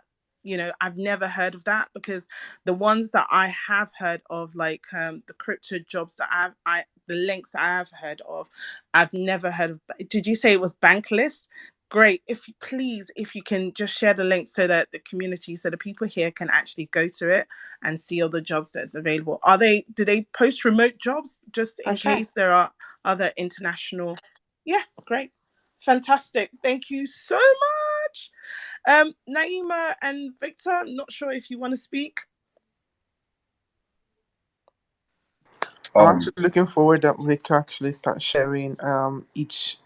I've never heard of that, because the ones that I have heard of, like the crypto jobs that the links I have heard of, I've never heard of. Did you say it was Banklist? Great. If you can just share the link so that the community, so the people here can actually go to it and see all the jobs that's available. Do they post remote jobs just in Sure. case there are other international? Yeah, great. Fantastic. Thank you so much. Naima and Victor, I'm not sure if you want to speak. I'm actually looking forward that Victor actually starts sharing each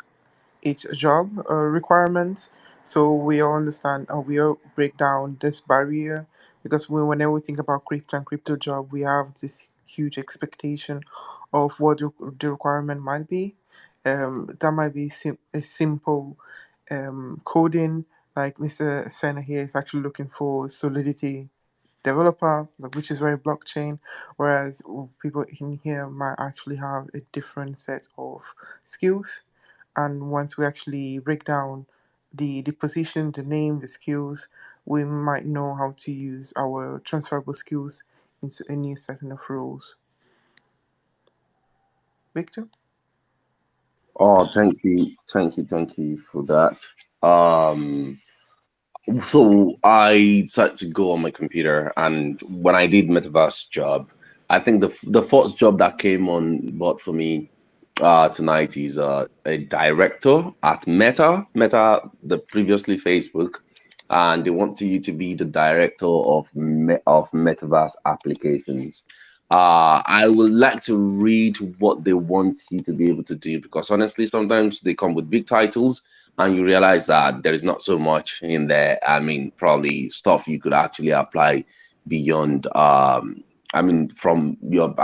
job requirements, so we all understand and we all break down this barrier, because whenever we think about crypto and crypto job, we have this huge expectation of what the requirement might be. That might be a simple coding, like Mr. Senna here is actually looking for Solidity developer, which is very blockchain, whereas people in here might actually have a different set of skills. And once we actually break down the position, the name, the skills, we might know how to use our transferable skills into a new setting of roles. Victor? Oh, thank you for that. Um, so I decided to go on my computer, and when I did Metaverse job, I think the first job that came on board for me tonight is a director at Meta, the previously Facebook, and they want you to be the director of Metaverse applications. I would like to read what they want you to be able to do, because honestly, sometimes they come with big titles and you realize that there is not so much in there. I mean, probably stuff you could actually apply beyond. From your,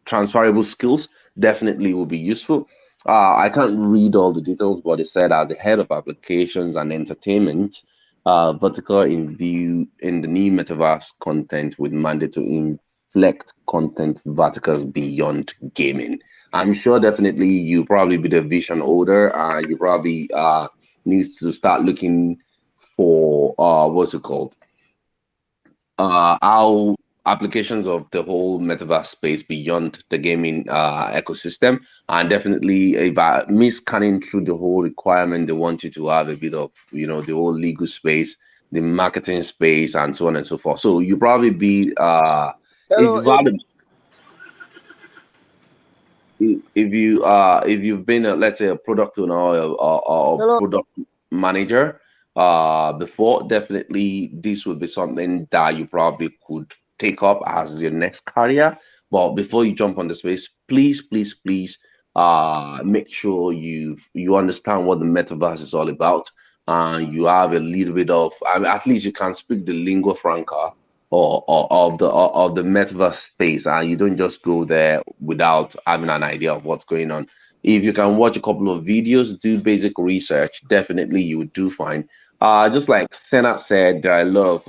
transferable skills definitely will be useful. I can't read all the details, but it said as the head of applications and entertainment, vertical in view in the new metaverse content with mandate to inflect content verticals beyond gaming. I'm sure definitely you probably be the vision holder. You probably needs to start looking for what's it called? How applications of the whole metaverse space beyond the gaming ecosystem, and definitely if I me scanning through the whole requirement, they want you to have a bit of the whole legal space, the marketing space, and so on and so forth. So you probably be if Hello, you've had Eddie. if you've been let's say a product owner or Hello. product manager before, definitely this would be something that you probably could take up as your next career. But before you jump on the space, please make sure you understand what the metaverse is all about, and you have a little bit of, I mean, at least you can speak the lingua franca of the metaverse space, and you don't just go there without having an idea of what's going on. If you can watch a couple of videos, do basic research, definitely you would do fine. Just like Senat said, there are a lot of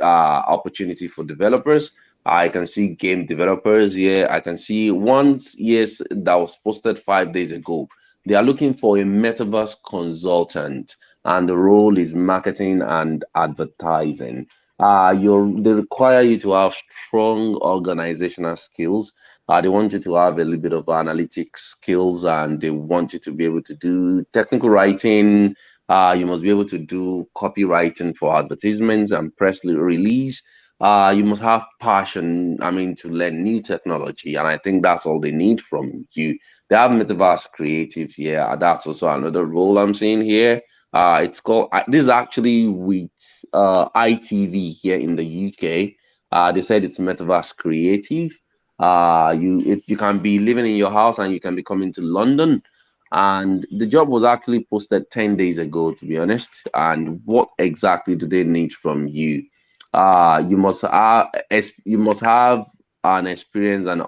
opportunity for developers. I can see game developers here. I can see once, yes, that was posted 5 days ago. They are looking for a metaverse consultant, and the role is marketing and advertising. They require you to have strong organizational skills. They want you to have a little bit of analytics skills, and they want you to be able to do technical writing. You must be able to do copywriting for advertisements and press release. You must have passion, I mean, to learn new technology, and I think that's all they need from you. They have metaverse creative, yeah. That's also another role I'm seeing here. It's called this is actually with ITV here in the UK. They said it's metaverse creative. You can be living in your house and you can be coming to London. And the job was actually posted 10 days ago, to be honest. And what exactly do they need from you? You must have an experience and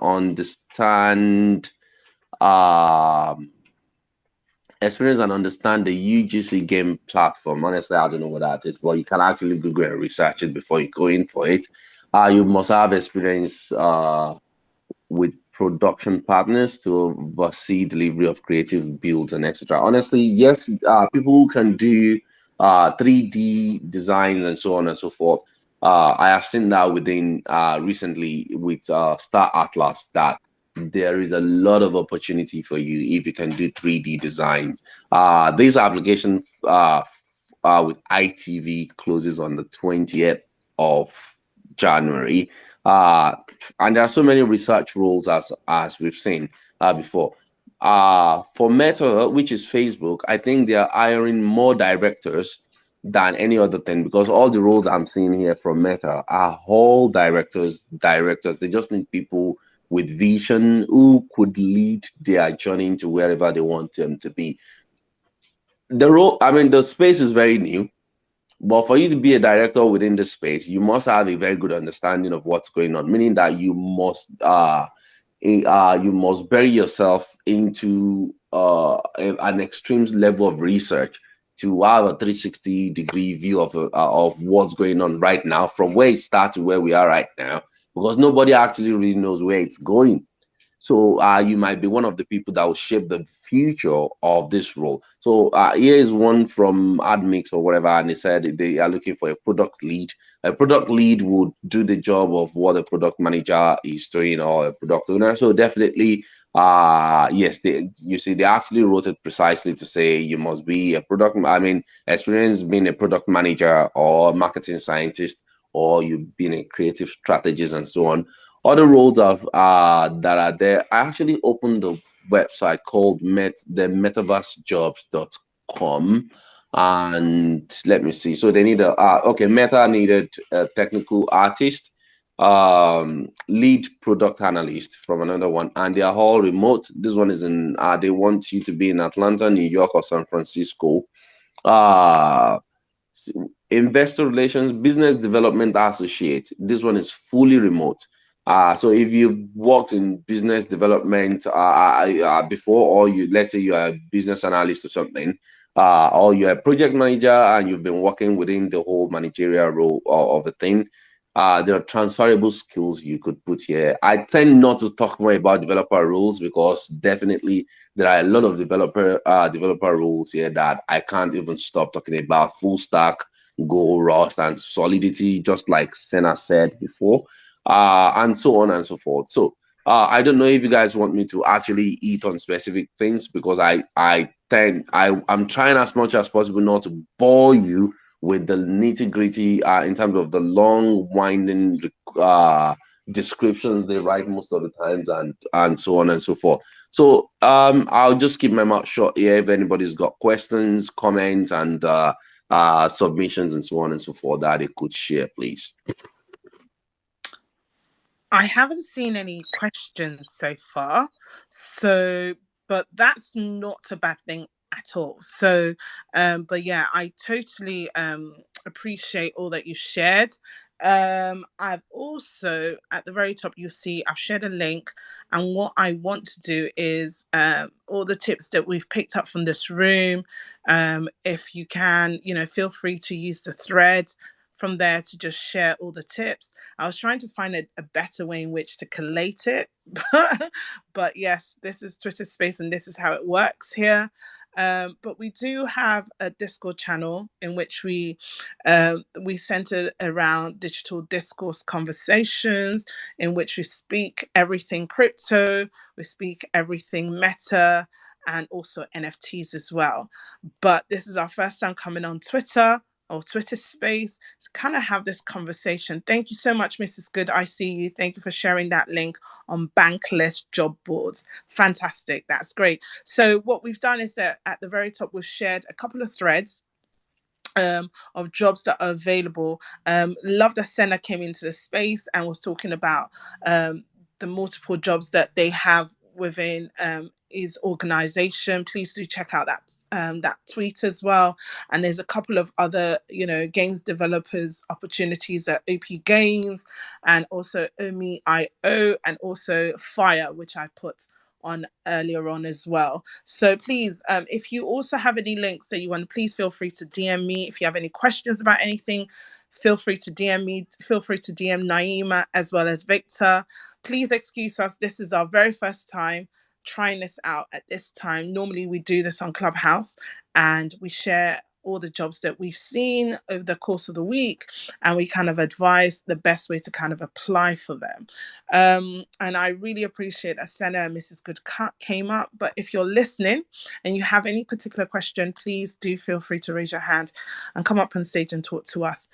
um understand the UGC game platform. Honestly, I don't know what that is, but you can actually Google and research it before you go in for it. You must have experience with production partners to oversee delivery of creative builds and etc. Honestly, yes, people who can do 3D designs and so on and so forth. I have seen that within recently with Star Atlas that there is a lot of opportunity for you if you can do 3D designs. This application with ITV closes on the 20th of January. Uh, and there are so many research roles as we've seen before. For Meta, which is Facebook, I think they are hiring more directors than any other thing, because all the roles I'm seeing here from Meta are all directors. Directors. They just need people with vision who could lead their journey into wherever they want them to be. The role, I mean, the space is very new, but for you to be a director within this space, you must have a very good understanding of what's going on, meaning that you must bury yourself into an extreme level of research to have a 360-degree view of what's going on right now, from where it started to where we are right now, because nobody actually really knows where it's going. So you might be one of the people that will shape the future of this role. So here is one from AdMix or whatever, and they said they are looking for a product lead. A product lead would do the job of what a product manager is doing or a product owner. So definitely, Yes, you see, they actually wrote it precisely to say you must be a experience being a product manager or marketing scientist, or you've been a creative strategist and so on. Other roles of that are there. I actually opened the website called the metaversejobs.com, and let me see. So they need Meta needed a technical artist, lead product analyst from another one, and they are all remote. This one is in they want you to be in Atlanta, New York, or San Francisco. uh s- Investor relations business development associate, this one is fully remote. So if you've worked in business development before, or you, let's say you are a business analyst or something, or you're a project manager and you've been working within the whole managerial role of the thing, there are transferable skills you could put here. I tend not to talk more about developer roles because definitely there are a lot of developer roles here that I can't even stop talking about. Full stack, Go, Rust, and Solidity, just like Senna said before, and so on and so forth. So I don't know if you guys want me to actually eat on specific things, because I'm trying as much as possible not to bore you with the nitty gritty in terms of the long winding descriptions they write most of the times, and so on and so forth. So I'll just keep my mouth shut here. If anybody's got questions, comments, and submissions, and so on and so forth that they could share, please. I haven't seen any questions so far, so but that's not a bad thing at all. So, but yeah, I totally appreciate all that you shared. I've also at the very top you'll see I've shared a link, and what I want to do is all the tips that we've picked up from this room. If you can, feel free to use the thread from there to just share all the tips. I was trying to find a better way in which to collate it. But yes, this is Twitter Space and this is how it works here. But we do have a Discord channel in which we center around digital discourse conversations, in which we speak everything crypto, we speak everything meta, and also NFTs as well. But this is our first time coming on Twitter or Twitter Space to kind of have this conversation. Thank you so much, Mrs. Good. I see you. Thank you for sharing that link on bankless job boards. Fantastic. That's great. So what we've done is that at the very top, we've shared a couple of threads of jobs that are available. Love that Senna came into the space and was talking about the multiple jobs that they have within his organization. Please do check out that tweet as well. And there's a couple of other games developers opportunities at OP Games, and also Omi.io, and also Fire, which I put on earlier on as well. So please, if you also have any links that you want, please feel free to DM me. If you have any questions about anything, feel free to DM me. Feel free to DM Naima as well as Victor. Please excuse us. This is our very first time trying this out at this time. Normally we do this on Clubhouse and we share all the jobs that we've seen over the course of the week, and we kind of advise the best way to kind of apply for them. And I really appreciate that Senna and Mrs. Good came up. But if you're listening and you have any particular question, please do feel free to raise your hand and come up on stage and talk to us.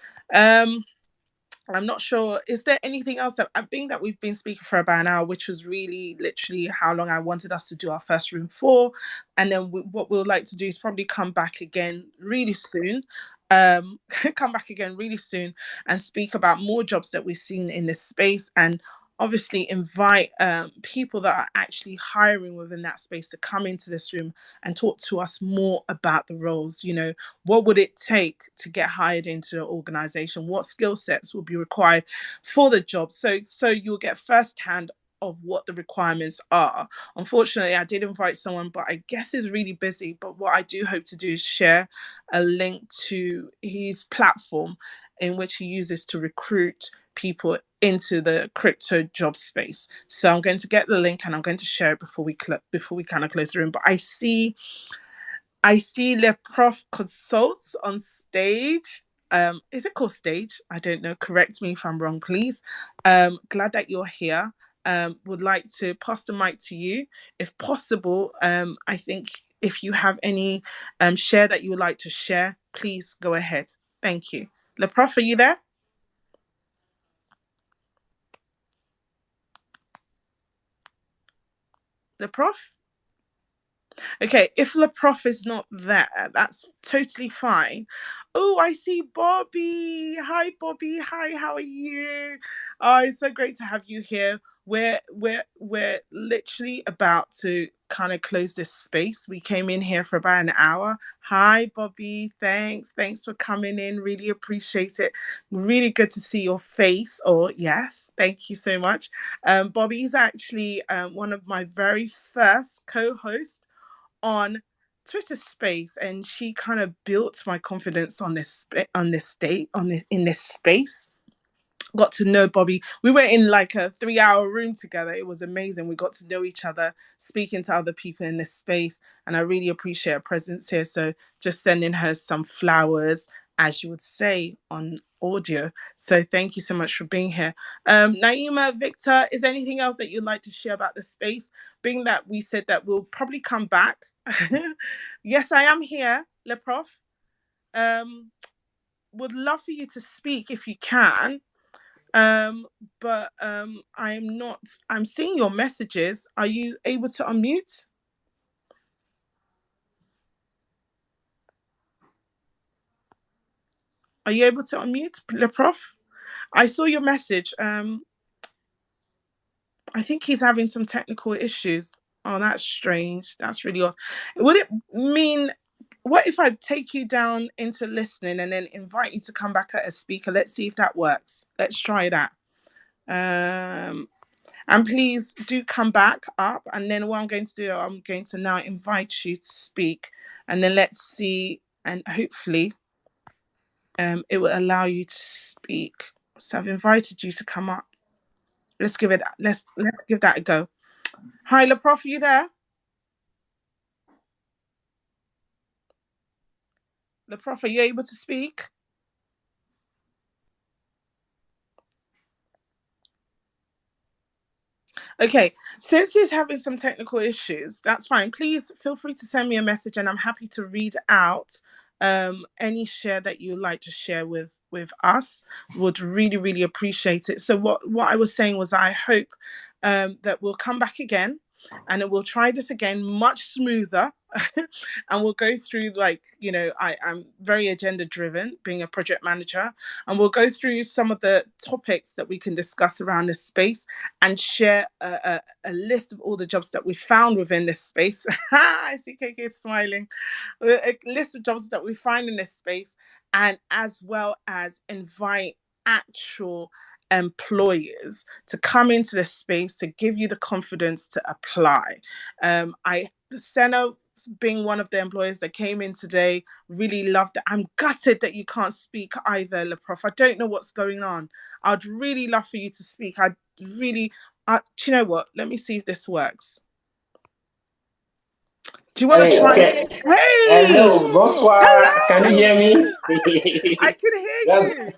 I'm not sure. Is there anything else that I think that we've been speaking for about an hour, which was really literally how long I wanted us to do our first room for. And then what we'll like to do is probably come back again really soon. Come back again really soon and speak about more jobs that we've seen in this space, and obviously invite people that are actually hiring within that space to come into this room and talk to us more about the roles. What would it take to get hired into the organization? What skill sets will be required for the job? So you'll get firsthand of what the requirements are. Unfortunately, I did invite someone, but I guess he's really busy. But what I do hope to do is share a link to his platform in which he uses to recruit people into the crypto job space. So I'm going to get the link and I'm going to share it before we kind of close the room. But I see Le Prof Consults on stage. Is it called stage? I don't know. Correct me if I'm wrong, please. Glad that you're here. would like to pass the mic to you. If possible, I think if you have any share that you would like to share, please go ahead. Thank you. Le Prof, are you there? Le Prof? Okay, if Le Prof is not there, that's totally fine. Oh, I see Bobby. Hi, Bobby. Hi, how are you? Oh, it's so great to have you here. We're literally about to kind of close this space. We came in here for about an hour. Hi, Bobby. Thanks for coming in. Really appreciate it. Really good to see your face. Oh, yes. Thank you so much. Bobby's actually one of my very first co-hosts on Twitter Space, and she kind of built my confidence on in this space. Got to know Bobby. We were in like a 3-hour room together. It was amazing. We got to know each other, speaking to other people in this space, and I really appreciate her presence here. So just sending her some flowers, as you would say on audio. So thank you so much for being here. Naima, Victor, is there anything else that you'd like to share about the space? Being that we said that we'll probably come back. Yes, I am here, Le Prof. Would love for you to speak if you can. But I'm seeing your messages. Are you able to unmute? Are you able to unmute, Le Prof? I saw your message. I think he's having some technical issues. Oh, that's strange. That's really odd. Would it mean, what if I take you down into listening and then invite you to come back as a speaker? Let's see if that works. Let's try that. And please do come back up. And then what I'm going to do, I'm going to now invite you to speak. And then let's see, and hopefully it will allow you to speak. So I've invited you to come up. Let's give that a go. Hi, Le Prof, are you there? Le Prof, are you able to speak? Okay, since he's having some technical issues, that's fine. Please feel free to send me a message and I'm happy to read out any share that you'd like to share with us. Would really appreciate it. So what I was saying was I hope that we'll come back again and we'll try this again much smoother. And we'll go through, like, I'm very agenda driven, being a project manager, and we'll go through some of the topics that we can discuss around this space and share a list of all the jobs that we found within this space. I see KK smiling. A list of jobs that we find in this space, and as well as invite actual employers to come into this space to give you the confidence to apply. Senna, being one of the employers that came in today, really loved it. I'm gutted that you can't speak either, Le Prof. I don't know what's going on. I'd really love for you to speak. Do you know what? Let me see if this works. Do you want to try? Okay. Hey! Hello, bonsoir. Hello! Can you hear me? I can hear you.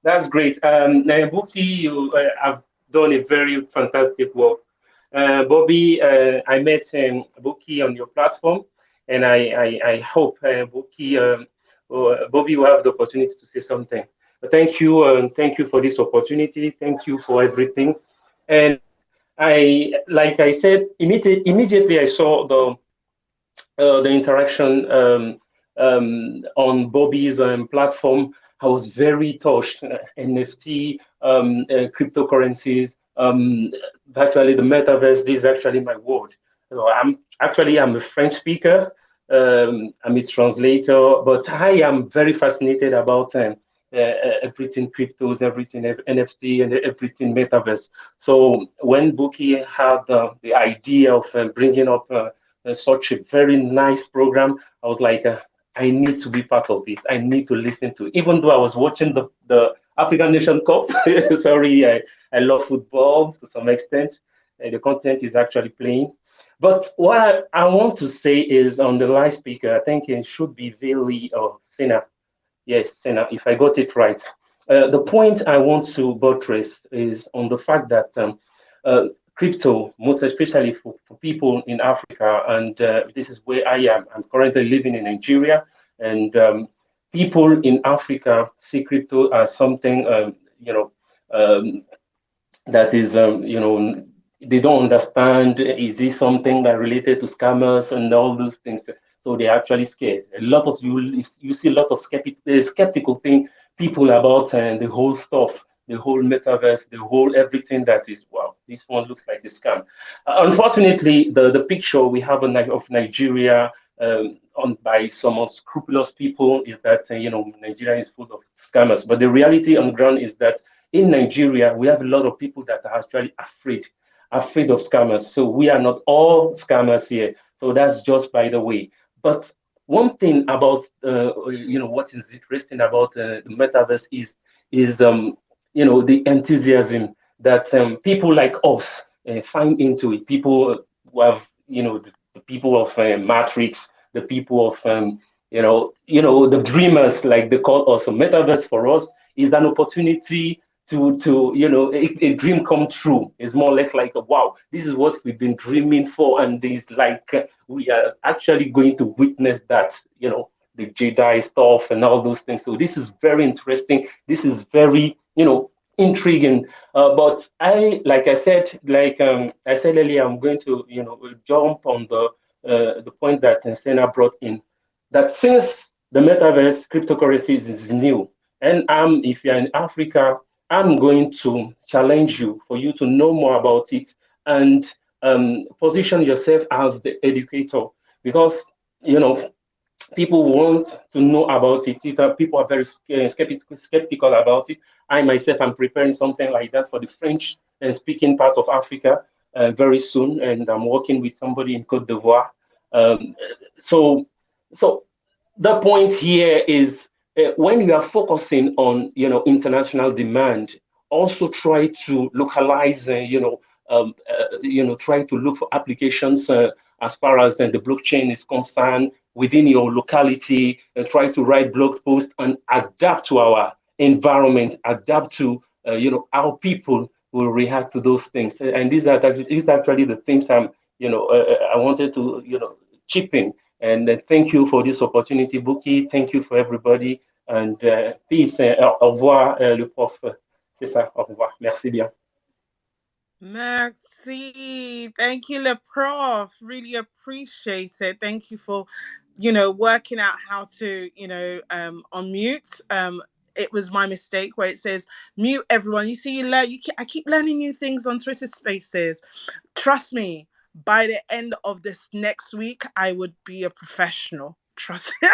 That's great. Buki, you have done a very fantastic work. Bobby, I met Buki on your platform, and I hope Bobby will have the opportunity to say something. But thank you for this opportunity. Thank you for everything. And like I said, immediately I saw the interaction on Bobby's platform, I was very touched. NFT, cryptocurrencies, virtually the metaverse. This is actually my word. So I'm a French speaker. I'm a translator, but I am very fascinated about everything cryptos, everything NFT, and everything metaverse. So when Buki had the idea of bringing up such a very nice program, I was like, I need to be part of this. I need to listen to it. Even though I was watching the African Nation Cup, sorry, I love football to some extent. The content is actually playing. But what I want to say is on the live speaker, I think it should be Vili or Sena. Yes, Sena, if I got it right. The point I want to buttress is on the fact that crypto, most especially for people in Africa. And this is where I am. I'm currently living in Nigeria, and people in Africa see crypto as something, um, that is, they don't understand. Is this something that related to scammers and all those things? So they're actually scared. A lot of you see a lot of skeptical thing people about the whole stuff, the whole metaverse, the whole everything that is, wow, this one looks like a scam. Unfortunately, the picture we have of Nigeria, on by some unscrupulous people, is that Nigeria is full of scammers. But the reality on the ground is that in Nigeria, we have a lot of people that are actually afraid of scammers. So we are not all scammers here. So that's just by the way. But one thing about what is interesting about the metaverse is the enthusiasm that people like us find into it. People who have the people of Matrix, the people of the dreamers, like they call us. So metaverse for us is an opportunity to a dream come true. It's more or less like wow, this is what we've been dreaming for, and it's like we are actually going to witness that, the Jedi stuff and all those things. So this is very interesting. This is very intriguing. But like I said, I said earlier, I'm going to jump on the point that Sena brought in, that since the metaverse cryptocurrencies is new, and if you're in Africa, I'm going to challenge you for you to know more about it, and position yourself as the educator, because you know people want to know about it. If people are very skeptical about it, I myself am preparing something like that for the French speaking part of Africa very soon, and I'm working with somebody in Cote d'Ivoire. Um, so, so the point here is when you are focusing on international demand, also try to localize, try to look for applications as far as the blockchain is concerned within your locality, and try to write blog posts and adapt to our environment, adapt to how people will react to those things. And these are actually the things I wanted to chip in. And thank you for this opportunity, Buki. Thank you for everybody. And peace. Au revoir, le prof. C'est ça. Au revoir. Merci bien. Merci. Thank you, Le Prof. Really appreciate it. Thank you for, working out how to, unmute. It was my mistake where it says mute everyone. You see, you learn. I keep learning new things on Twitter Spaces. Trust me, by the end of this next week, I would be a professional. Trust me.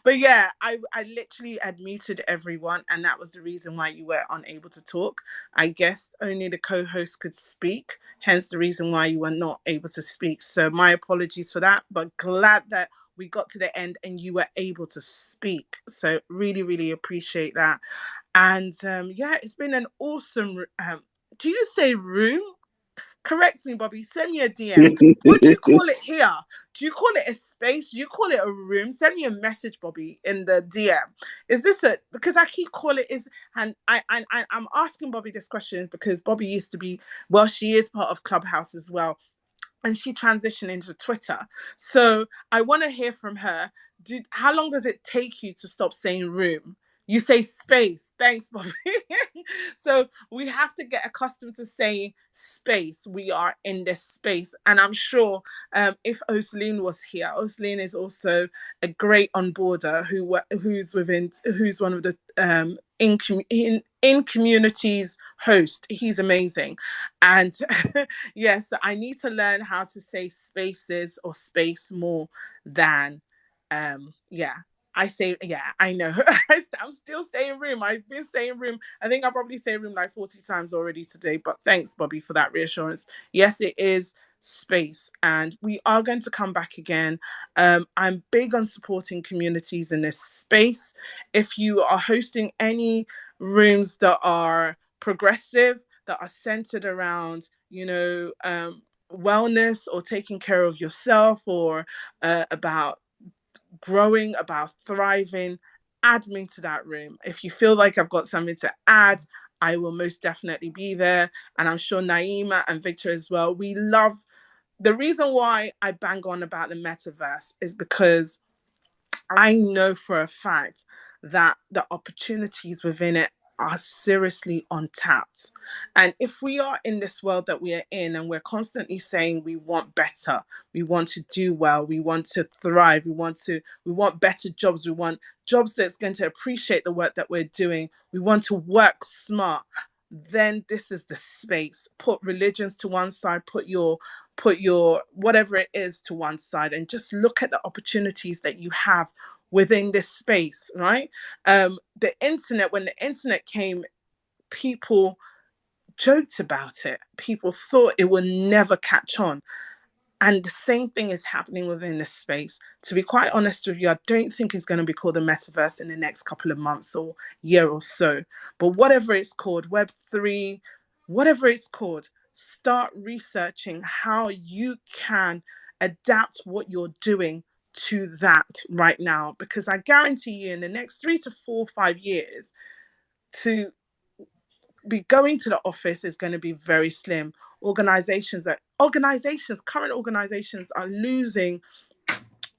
But yeah, I literally had muted everyone, and that was the reason why you were unable to talk. I guess only the co-host could speak, hence the reason why you were not able to speak. So my apologies for that, but glad that we got to the end and you were able to speak. So really, really appreciate that. And yeah, it's been an awesome. Do you say room? Correct me, Bobby. Send me a DM. What do you call it here? Do you call it a space? Do you call it a room? Send me a message, Bobby, in the DM. Is this a because I keep calling it is and I'm asking Bobby this question because Bobby used to be she is part of Clubhouse as well, and she transitioned into Twitter. So I want to hear from her. How long does it take you to stop saying room? You say space. Thanks, Bobby. So we have to get accustomed to saying space. We are in this space. And I'm sure if Osleen was here, Osleen is also a great onboarder who's one of the in communities host. He's amazing. And yes, I need to learn how to say spaces or space more than yeah. I say, yeah, I know. I'm still saying room. I've been saying room. I think I probably say room like 40 times already today, but thanks, Bobby, for that reassurance. Yes, it is space, and we are going to come back again. I'm big on supporting communities in this space. If you are hosting any rooms that are progressive, that are centered around, wellness or taking care of yourself or about growing, about thriving, add me to that room. If you feel like I've got something to add, I will most definitely be there. And I'm sure Naima and Victor as well. We love the reason why I bang on about the metaverse is because I know for a fact that the opportunities within it are seriously untapped. And if we are in this world that we are in and we're constantly saying we want better, we want to do well, we want to thrive, we want better jobs, we want jobs that's going to appreciate the work that we're doing, we want to work smart, then this is the space. Put religions to one side, put your whatever it is to one side, and just look at the opportunities that you have within this space, right? The internet, when the internet came, people joked about it. People thought it would never catch on. And the same thing is happening within this space. To be quite honest with you, I don't think it's going to be called the metaverse in the next couple of months or year or so. But whatever it's called, Web3, whatever it's called, start researching how you can adapt what you're doing to that right now. Because I guarantee you, in the next 3 to 4, 5 years, to be going to the office is going to be very slim. Current organizations are losing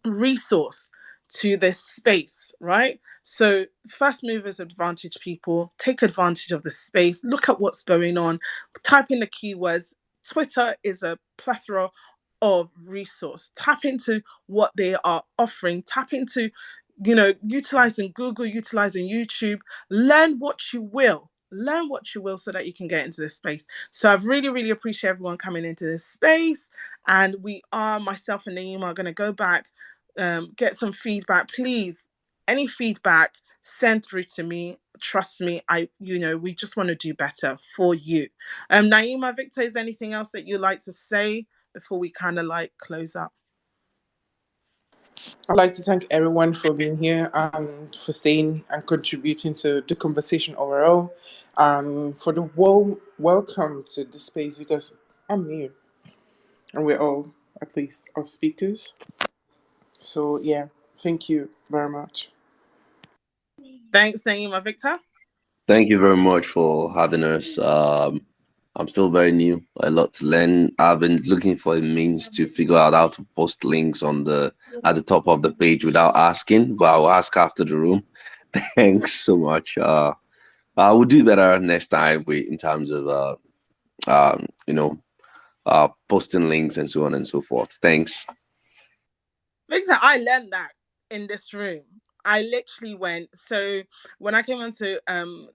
resource to this space, right? So first movers advantage people, take advantage of the space, look at what's going on, type in the keywords. Twitter is a plethora of resource. Tap into what they are offering, tap into, utilizing Google, utilizing YouTube, learn what you will. Learn what you will so that you can get into this space. So I've really, really appreciate everyone coming into this space. And myself and Naeem are going to go back, get some feedback. Please, any feedback, send through to me. Trust me, we just want to do better for you. Naima, Victor, is there anything else that you'd like to say before we kind of like close up? I'd like to thank everyone for being here and for staying and contributing to the conversation overall, and for the warm welcome to the space, because I'm new and we're all, at least, our speakers. So, yeah, thank you very much. Thanks, Naima. Victor? Thank you very much for having us. I'm still very new, a lot to learn. I've been looking for a means to figure out how to post links at the top of the page without asking, but I'll ask after the room. Thanks so much. We'll do better next time in terms of um, you know posting links and so on and so forth. Thanks. Victor, I learned that in this room. I literally went. So when I came onto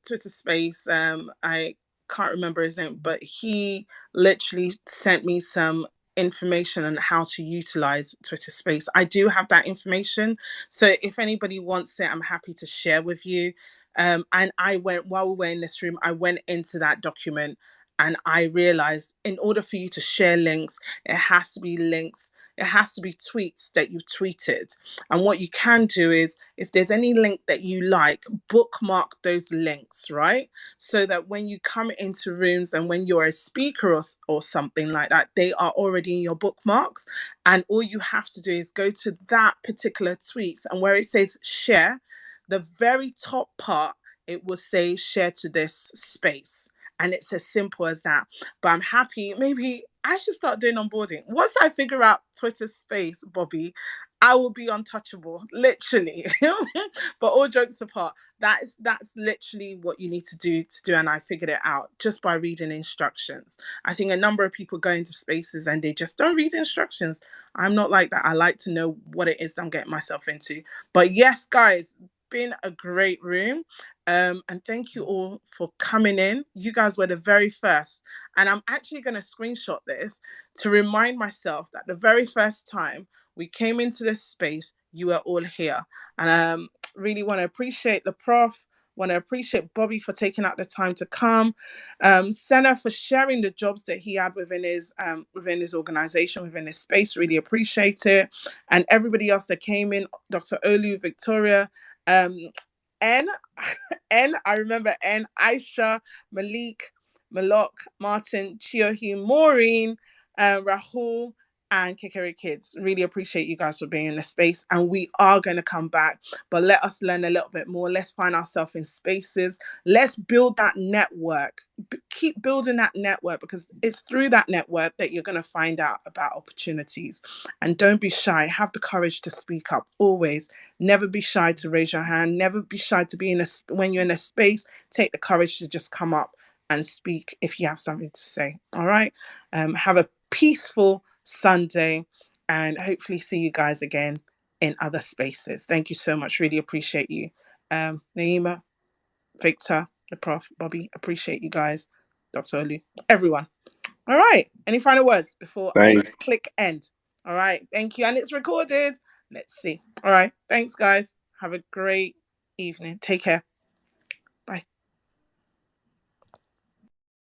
Twitter Space, I can't remember his name, but he literally sent me some information on how to utilize Twitter Space. I do have that information, so if anybody wants it, I'm happy to share with you. And I went, while we were in this room, I went into that document and I realized in order for you to share links, it has to be links, it has to be tweets that you've tweeted. And what you can do is, if there's any link that you like, bookmark those links, right? So that when you come into rooms and when you're a speaker or something like that, they are already in your bookmarks. And all you have to do is go to that particular tweet, and where it says share, the very top part, it will say share to this space. And it's as simple as that. But I'm happy. Maybe I should start doing onboarding. Once I figure out Twitter Space, Bobby, I will be untouchable, literally. But all jokes apart, that's literally what you need to do. And I figured it out just by reading instructions. I think a number of people go into spaces and they just don't read instructions. I'm not like that. I like to know what it is I'm getting myself into. But yes, guys, been a great room. And thank you all for coming in. You guys were the very first. And I'm actually going to screenshot this to remind myself that the very first time we came into this space, you were all here. And really want to appreciate the prof, want to appreciate Bobby for taking out the time to come, Senna for sharing the jobs that he had within his organization, within his space. Really appreciate it. And everybody else that came in, Dr. Olu, Victoria, um, N, N, I remember N, Aisha, Malik, Malok, Martin, Chiohi, Maureen, Rahul, and Kikeri Kids. Really appreciate you guys for being in the space. And we are going to come back, but let us learn a little bit more. Let's find ourselves in spaces. Let's build that network. Keep building that network, because it's through that network that you're going to find out about opportunities. And don't be shy. Have the courage to speak up always. Never be shy to raise your hand. Never be shy to be when you're in a space. Take the courage to just come up and speak if you have something to say. All right. Have a peaceful Sunday, and hopefully see you guys again in other spaces. Thank you so much. Really appreciate you. Naima, Victor, the Prof, Bobby, appreciate you guys. Dr. Olu, everyone. All right. Any final words before I click end? All right. Thank you. And it's recorded. Let's see. All right. Thanks, guys. Have a great evening. Take care. Bye.